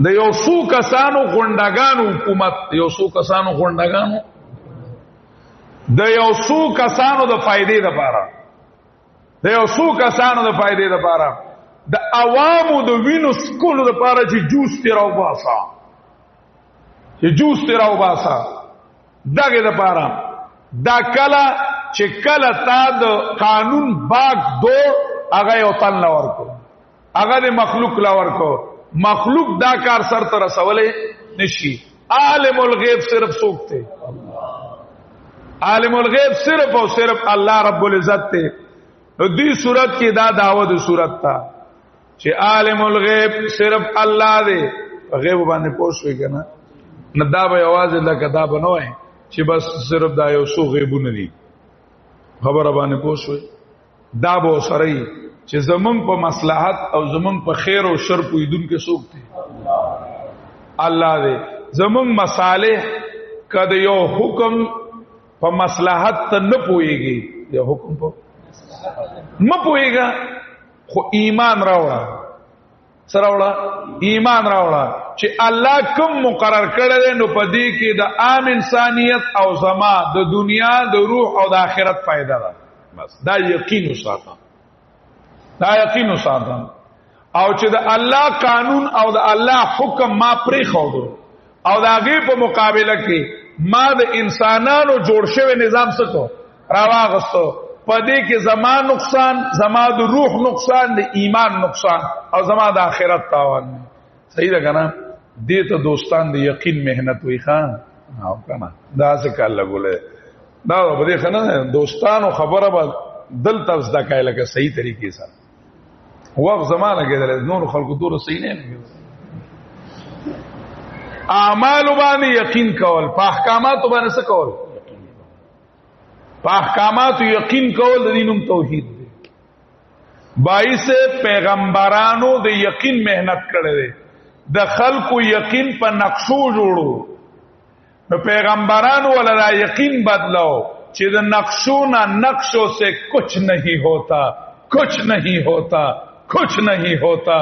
د یو څو کسانو غونډګانو حکومت یو څو کسانو غونډګانو د یو څو کسانو د فائدې لپاره د یو څو کسانو د فائدې لپاره د عوامو د وینو سکولو لپاره چې جوس تیراو باسا چې جوس تیراو باسا دغه لپاره دا کله چې کله تا د قانون باغ دو هغه یو تن لور کو هغه د مخلوق لور کو مخلوق دا کار سر ته رسولې نشي عالم الغیب صرف سوکته عالم الغیب صرف او صرف الله رب العزت ته دې صورت کې دا داوود صورت تا چې عالم الغیب صرف الله دې غیب باندې پوښوي کنه نه دا به आवाज لکه دا بنوي چې بس صرف دا یو څو غیبونه دي خبره باندې پوښوي دا به سره چې زمون په مصلحت او زمون په خیر او شر پویدونکو څوک دي الله دې زمون مصالح کده یو حکم په مصلحت ته نه پويږي یو حکم په م پويګا خو ایمان راوړه سره راوړه ایمان راوړه چې الله کوم مقرر کړل نو پدې کې د عام انسانيت او زما د دنیا د روح او د آخرت فائدہ ده بس دا یقین وساته دا یقین وساته او چې د الله قانون او د الله حکم ما پرې خو او دا غي په مقابله کې ما د انسانانو جوړ شوی نظام څخه راواغستو پدې کې زما نقصان، زما د روح نقصان، د ایمان نقصان او زما د آخرت تاوان. صحیح ده کنه؟ دې ته دوستان د یقین مهنت وی خان او کنه دا څه کار لګولې دا به دې خنه دوستانو خبره به دل تفس دا کای لکه صحیح طریقې سره وقت زمانہ کې د نور خلکو دور صحیح نه لګي. اعمال باندې یقین کول، په احکامات باندې څه کول؟ په احکامات یقین کول د دینم توحید دی. 22 پیغمبرانو د یقین مهنت کړي دي، د خلکو یقین په نقشو جوړو. نو پیغمبرانو ولا یقین بدلاو چې د نقشو نه نقشوں سے کچھ نہیں ہوتا، کچھ نہیں ہوتا، کچھ نہیں ہوتا،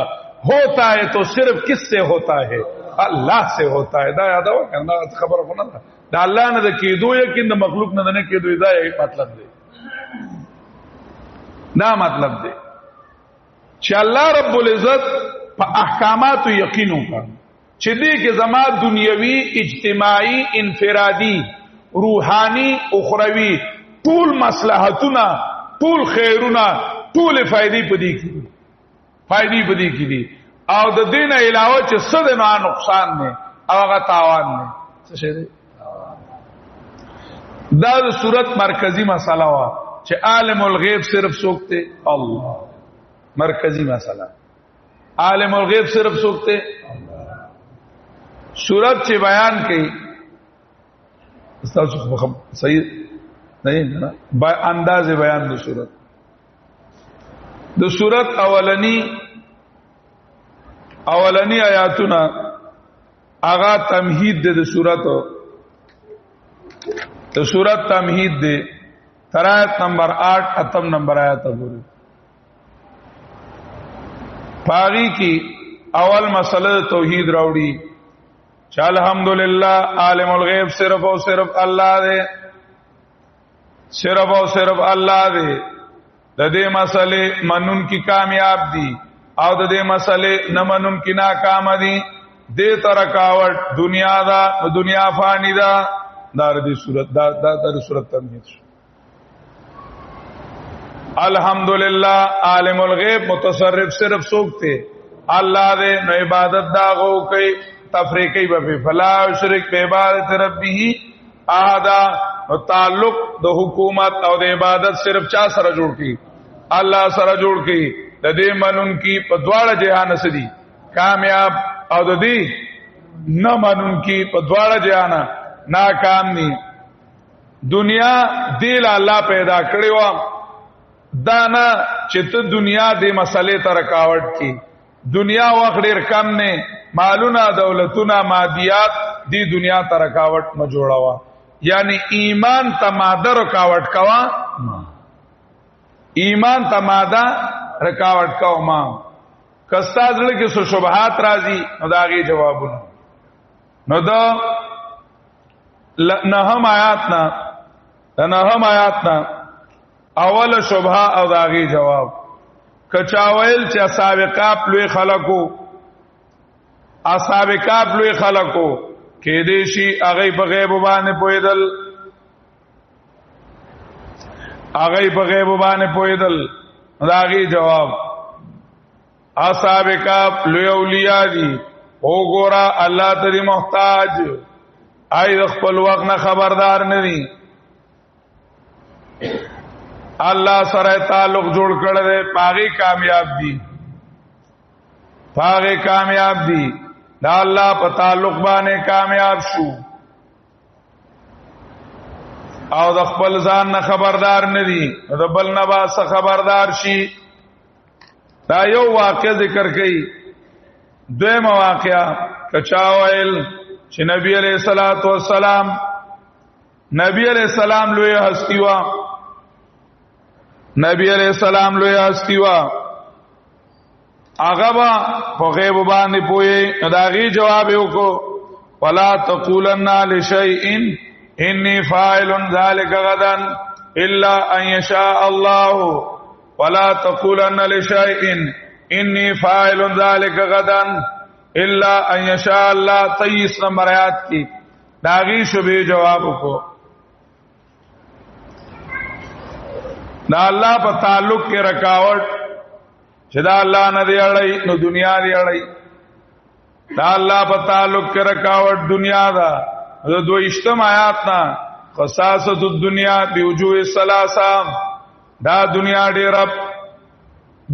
ہوتا ہے تو صرف کس سے ہوتا ہے؟ اللہ سے ہوتا ہے. دا یاد او کنه خبره کو نه دا الله نه د کېدو یقین د مخلوق نه نه کېدو دا یې مطلب دی. دا مطلب دی چې الله رب العزت په احکاماتو یقین وکړ چې دې کې زما دنیوي، اجتماعي، انفرادي، روحاني، اخروی ټول مصلحتونه، ټول خیرونه، ټول فائدې پدې کې دي، فائدې پدې کې دي. او د دین علاوه چې څه د نقصان نه او هغه تاوان نه څه شي دی. دا د صورت مرکزی مسله وا چې عالم الغیب صرف څوک دی؟ الله. مرکزی مسله عالم الغیب صرف څوک دی؟ صورت چې بیان کړي تاسو صحیح نه نه انداز بیان د صورت. د صورت اولنی آیاتونه آغا تمهید ده د صورت، د صورت تمهید ده تر آیت نمبر 8 ختم نمبر آیات پورې. پاغي کی اول مسله توحید راوړي چې الحمدللہ عالم الغیب صرف او صرف الله دی، صرف او صرف الله دی. د دې مسلې منون کی کامیاب دي او د دې مسلې نه منون کی ناکام دي. دې ترکاوت دنیا دا، دنیا فانی دا. دا د صورت د صورت تمهید شو. الحمدللہ عالم الغیب متصرف صرف سوکتے اللہ دے. نو عبادت داغو کئی تفریقی بفی فلا شرک بے عبادت ربی احدا. نو تعلق د حکومت او د عبادت صرف چا سره جوړ کی؟ الله سره جوړ کی. د دې منون کی په دواړه جهان سدي کامیاب او د دې نه منون کی په دواړه جهان ناکام ني. دنیا دل الله پیدا کړی و دانا چې ته دنیا دې مسلې ته رکاوټ کی. دنیا وخت ډیر کم نه، مالونه، دولتونه، مادیات دې دنیا ته رکاوټ ما جوړاوه. یعنی ایمان ته ماده رکاوټ کوا، ایمان ته ماده رکاوټ کوا. ما کستا ځل کې څه شبهات راځي نو داغي جوابونه. نو دا نهم آیات نا اول شبهه او داغي جواب. کچاویل چې اصحاب کاف لوی خلقو، اصحاب کاف لوی خلقو کې دې شي هغه په غیب باندې پویدل، هغه په غیب باندې پویدل. داغي جواب اصحاب کاف لوی اولیاء دي. او ګورا الله ته محتاج، آی خپل وخت نه خبردار نه دي. الله سره تعلق جوړ کړل دے، پاغي کامیاب دي، پاغي کامیاب دي. دا الله په تعلق باندې کامیاب شو او د خپل ځان نه خبردار نه دي، د بل نه با څه خبردار شي. دا یو واقع ذکر کړي. دویم واقعا کچاویل چې نبی علیہ الصلوۃ والسلام، نبی علیہ السلام لوی هستی وا، نبی علیہ السلام لوی هستی وا. هغه با په غیب باندې پوي. داغي جواب وکړو ولا تقولن لشیء انی فاعل ذلک غدا الا ان یشاء الله. ولا تقولن لشیء انی فاعل ذلک غدا الا ان یشاء الله. 23 نمبر آیات کی داغي شوبې جواب وکړو. دا الله په تعلق کې رکاوټ چې دا الله نه دی اړای نو دنیا دی اړای دا الله په تعلق کې رکاوټ دنیا دا د 22 آیات نا خصاصت الدنیا بوجوه الثلاثه دا دنیا ډیر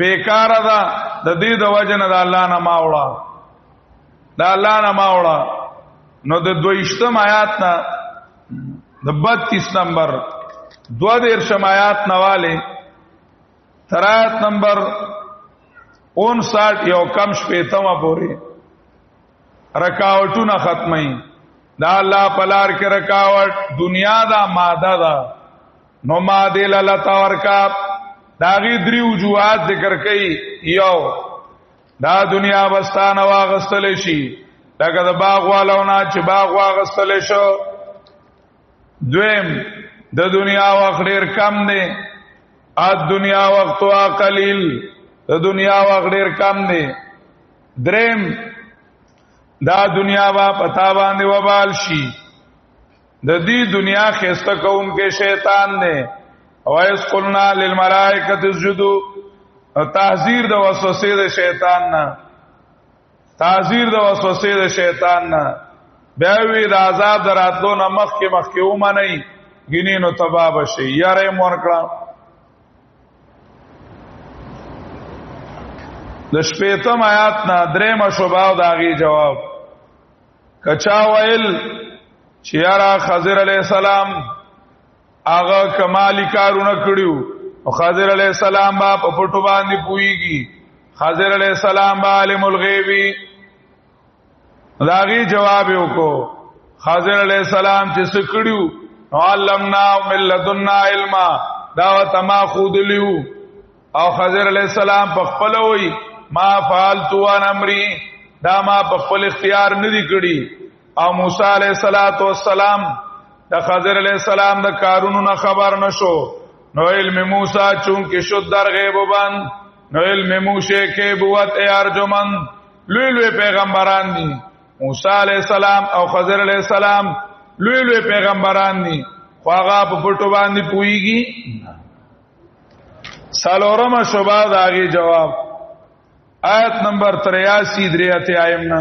بیکار ده د دې د وجه نه د الله نه ماوړه دا الله نه ماوړه نو د 22 آیات نا د 32 نمبر 22 آیات نواله تر آیات نمبر 59 یو کم شپیتمه پوری رکاوټونه ختمي دا الله پلار کې رکاوټ دنیا دا ماده دا نو ماده لاله تورکا داغي دری وجوهات ذکر کړي یو دا دنیا واستانه واغستل شي لکه د باغ والونه چې باغ واغستل شو دویم د دنیا وخت ډیر کم دی ا دنیا وخت وا قلیل د دنیا وخت ډیر کم دی دریم دا دنیا با پتا باندې وبال شي د دې دنیا خسته کون کې شیطان دی او اس قلنا للملائکه اسجدوا تحذير د وسوسې د شیطان نه تحذير د وسوسې د شیطان نه بیا وی د عذاب دراتلو نه مخ کې ومني ګینینو تباب شي یاره مور کړه د شپیتم آیات نا دریم شوباو داغي جواب کچا ویل چیارا خضر علیہ السلام آغا کمالی کارونه کړیو او خضر علیہ السلام با پټو باندې پويږي خضر علیہ السلام با عالم الغیبی داغي جواب وکړو خضر علیہ السلام چې سکړیو علمنا من لدنا علما دا تما خود لیو او خضر علیہ السلام په خپل وی ما فعلت عن امری دا ما په خپل اختیار ندی کړی او موسی علیہ السلام د خضر علیہ السلام د کارونو نه خبر نشو نو علم موسی چون کې شد در غیب بند نو علم موسی کې بوت ارجمن لوی لوی پیغمبران دي موسی علیہ السلام او خضر علیہ السلام لوی لوی پیغمبران دي خو هغه په پټو باندې پويږي سالورم شوبا داغي جواب آیت نمبر 83 دریات آیمنا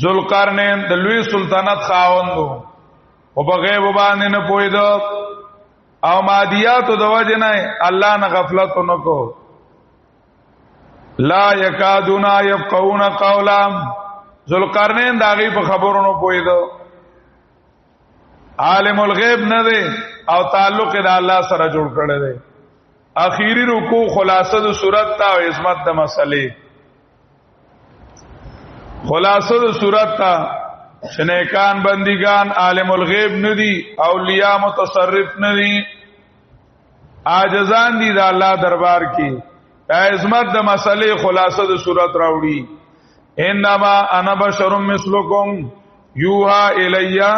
ذوالقرنین د لوی سلطنت خاوندو او په غیب باندې نه پویدو او مادیاتو د وجه نه الله نه غفلت نکو لا یکادون یفقهون قولا ذوالقرنین داغي په خبرونو پویدو عالم الغیب نه دی او تعلق د الله سره جوړ کړی دی اخیری رکوع خلاصه د صورت تا او عظمت د مسلې خلاصه د صورت تا شنیکان بندگان عالم الغیب ندی اولیاء متصرف ندی عاجزان دي د الله دربار کې عظمت د مسلې خلاصه د صورت راوړي انما انا بشر مثلکم یوها الیا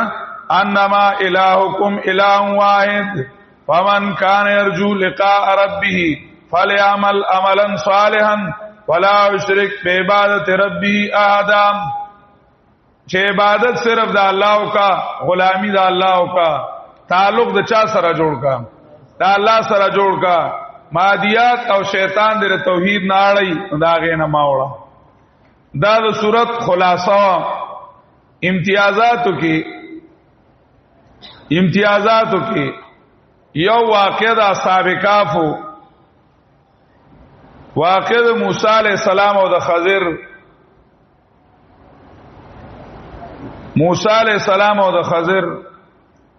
انما الہکم الہ واحد فمن كان يرجو لقاء ربه فليعمل عملا صالحا ولا يشرك بعبادة ربه احدا چې عبادت صرف د الله کا غلامی د الله کا تعلق د چا سره جوړ کا د الله سره جوړ کا مادیات او شیطان د توحید نه اړي دا غې نه ماوړه دا د صورت خلاصہ امتیازاتو کې یو واقع د اصحاب کهف واقع د موسی علیہ السلام او د خضر موسی علیہ السلام او د خضر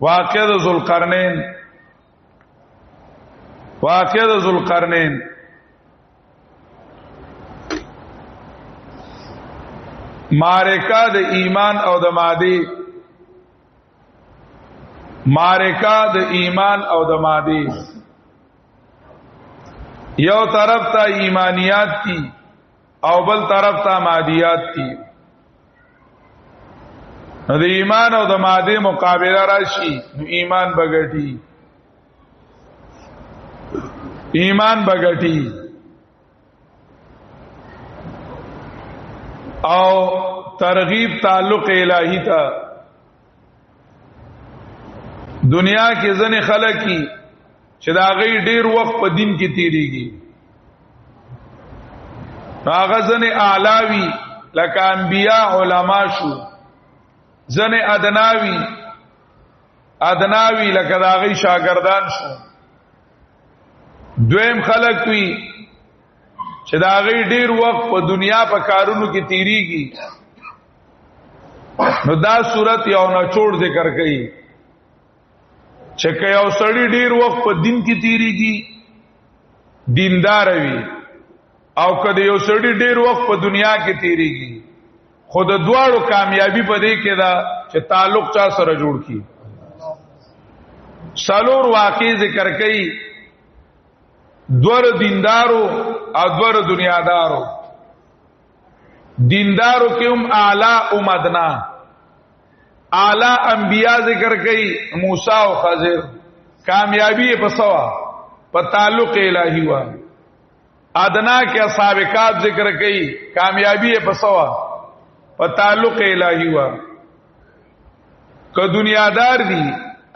واقع د ذوالقرنین معرکه د ایمان او د مادي معرکه د ایمان او د مادي یو طرف ته ایمانیات کی او بل طرف ته مادیات کی نو د ایمان او د مادي مقابله راشي نو ایمان بغټي او ترغیب تعلق الہی تا دنیا کې ځنې خلک کی چې دا غي ډیر وخت په دین کې تیریږي هغه ځنه اعلاوی لکه انبیاء علما شو ځنه ادناوی لکه دا غي شاګردان شو دویم خلق وی چې دا غي ډیر وخت په دنیا په کارونو کې تیریږي نو دا صورت یو نچوړ ذکر کړي چې یو سړی ډیر وخت په دین کې تیریږي دیندار وي او کله یو سړی ډیر وخت په دنیا کې تیریږي خود دواړو کامیابی په دې کې دا چې تعلق چا سره جوړ کی سالور واقع ذکر کړي دور دیندارو او دور دنیادارو دیندارو کې هم اعلی او مدنا اعلی انبیاء ذکر کړي موسی او خضر کامیابی په سوا په تعلق الہی وا ادنا کې اصحاب کاف ذکر کړي کامیابی په سوا په تعلق الہی وا که دنیادار دي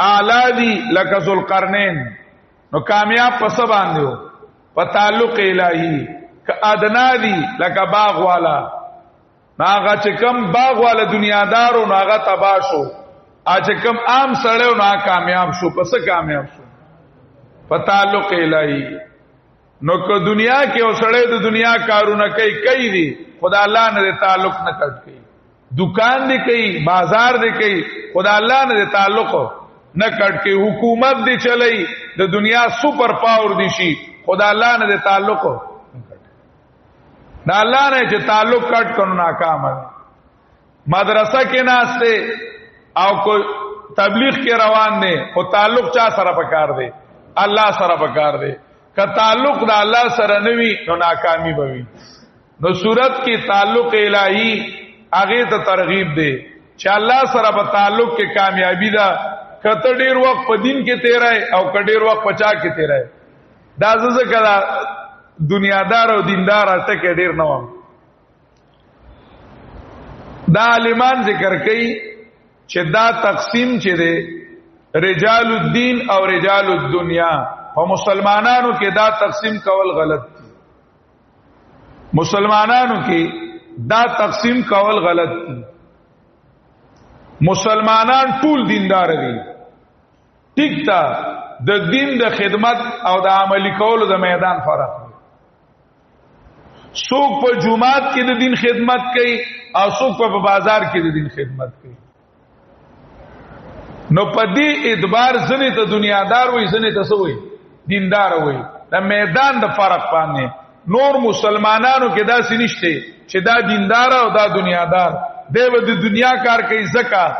اعلی دي لکه ذوالقرنین نو کامیاب پس باندې په تعلق الہی که ادنا دي لکه باغ والا ناغه چې کم باغ والا دنیادارو ناغه تباشو چې کم عام سړیو نا کامیاب شو پس کامیاب شو په تعلق الہی نو که دنیا کې او سړی د دنیا کارونه کوي دي خدا الله نه تعلق نه کټ کوي دکان دی کوي بازار دی کوي خدا الله نه تعلق نه کټ کوي حکومت دی چلای د دنیا سپر پاور دی شي خدا الله نه تعلق دا الله نه چې تعلق کټ کړو ناکام مدرسه کې ناشته او کو تبلیغ کې روان دي او تعلق چا سره پکار دی الله سره پکار دی که تعلق د الله سره نوي نو ناکامي بوي نو صورت کې تعلق الہی هغه ته ترغیب دی چې الله سره په تعلق کې کامیابی ده کته ډیر وخت په دین کې تیرای او کډیر وخت پچا کې تیرای دا زړه کړه دنیادار او دیندار ته کې ډیر نه و دا عالمان ذکر کوي چې دا تقسیم چې دی رجال الدین او رجال الدنیا په مسلمانانو کې دا تقسیم کول غلط دی مسلمانانو کې دا تقسیم کول غلط دی مسلمانان ټول دیندار دي ټیک تا د دین د خدمت او د عملی کولو د میدان فرق دی څوک په جمعات کې د دین خدمت کوي او څوک په بازار کې د دین خدمت کوي نو په دې اعتبار ځنې ته دنیادار وي ځنې ته سوې دیندار وي د میدان د فرق باندې نور مسلمانانو کې دا سنشته چې دا دیندار او دا دنیادار دیو د دنیا کار کوي زکات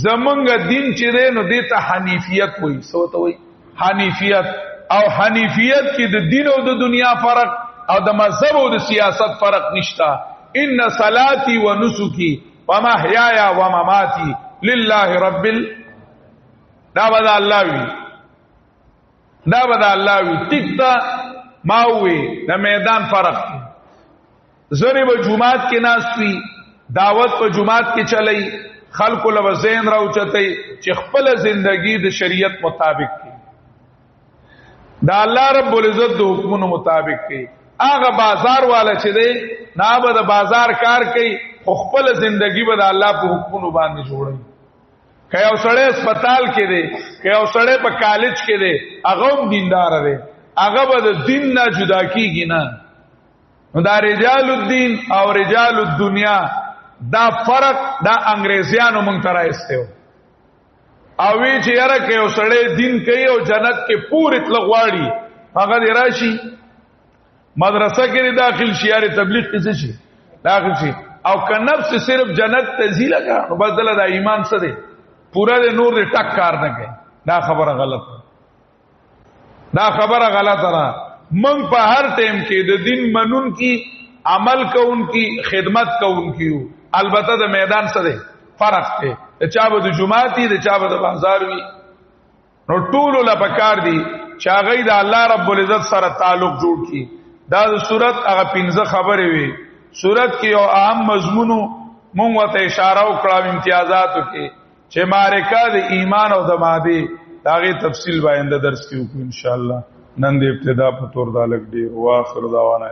زمونږ دین چې دی نو دته حنیفیت وایي سوته وایي حنیفیت او حنیفیت کې د دین او د دنیا فرق او د مذهب او د سیاست فرق نشتا ان صلاتي و نسكي ومحياي ومماتي لله رب دا بدا الله وی دا بدا الله وی ټیکتا ماوي د میدان فرق زری به جمعات کې ناشوي دعوت په جمعات کې چلای خلق له وزین راوچتای چې خپل ژوندۍ د شریعت مطابق کی دا الله رب العزت د حکمونو مطابق کی هغه بازار والا چې دی نه به د بازار کار کوي خپل ژوندۍ به د الله په حکمونو باندې جوړي کله یو سړی هسپتال کې دی کله یو سړی په کالج کې دی هغه هم دیندار دی هغه به د دین نه جدا کیږي نه نو دا رجال الدین او رجال الدنیا دا فرق دا انګريزيانو مونږ ته راځته او وی چې یاره کې یو سړی دین کوي او جنت کې پوره تلغواړي هغه دی راشي مدرسه کې داخل شي یاره تبلیغ کې شي داخل شي او که نفس صرف جنت تزیل کا نو بدل دا ایمان څه دی پورا د نور دې ټک کار نه کوي دا خبره غلطه دا خبره غلطه را من په هر ټیم کې د دین منون کی عمل کوون کی خدمت کوون کیو البته د میدان سره فرق دی چا به د جمعاتی د چا به د بازار وی نو ټول له پکار دی چا غي د الله رب العزت سره تعلق جوړ کی دا د صورت هغه 15 خبرې وي صورت کې یو اهم مضمونو مونږ ته اشاره وکړه امتیازاتو کې چې معرکه د ایمان او د ماده داغه تفصیل باندې درس کې وکړو ان شاء الله. نن د ابتدا په تور دالک دی واخر دعوانا.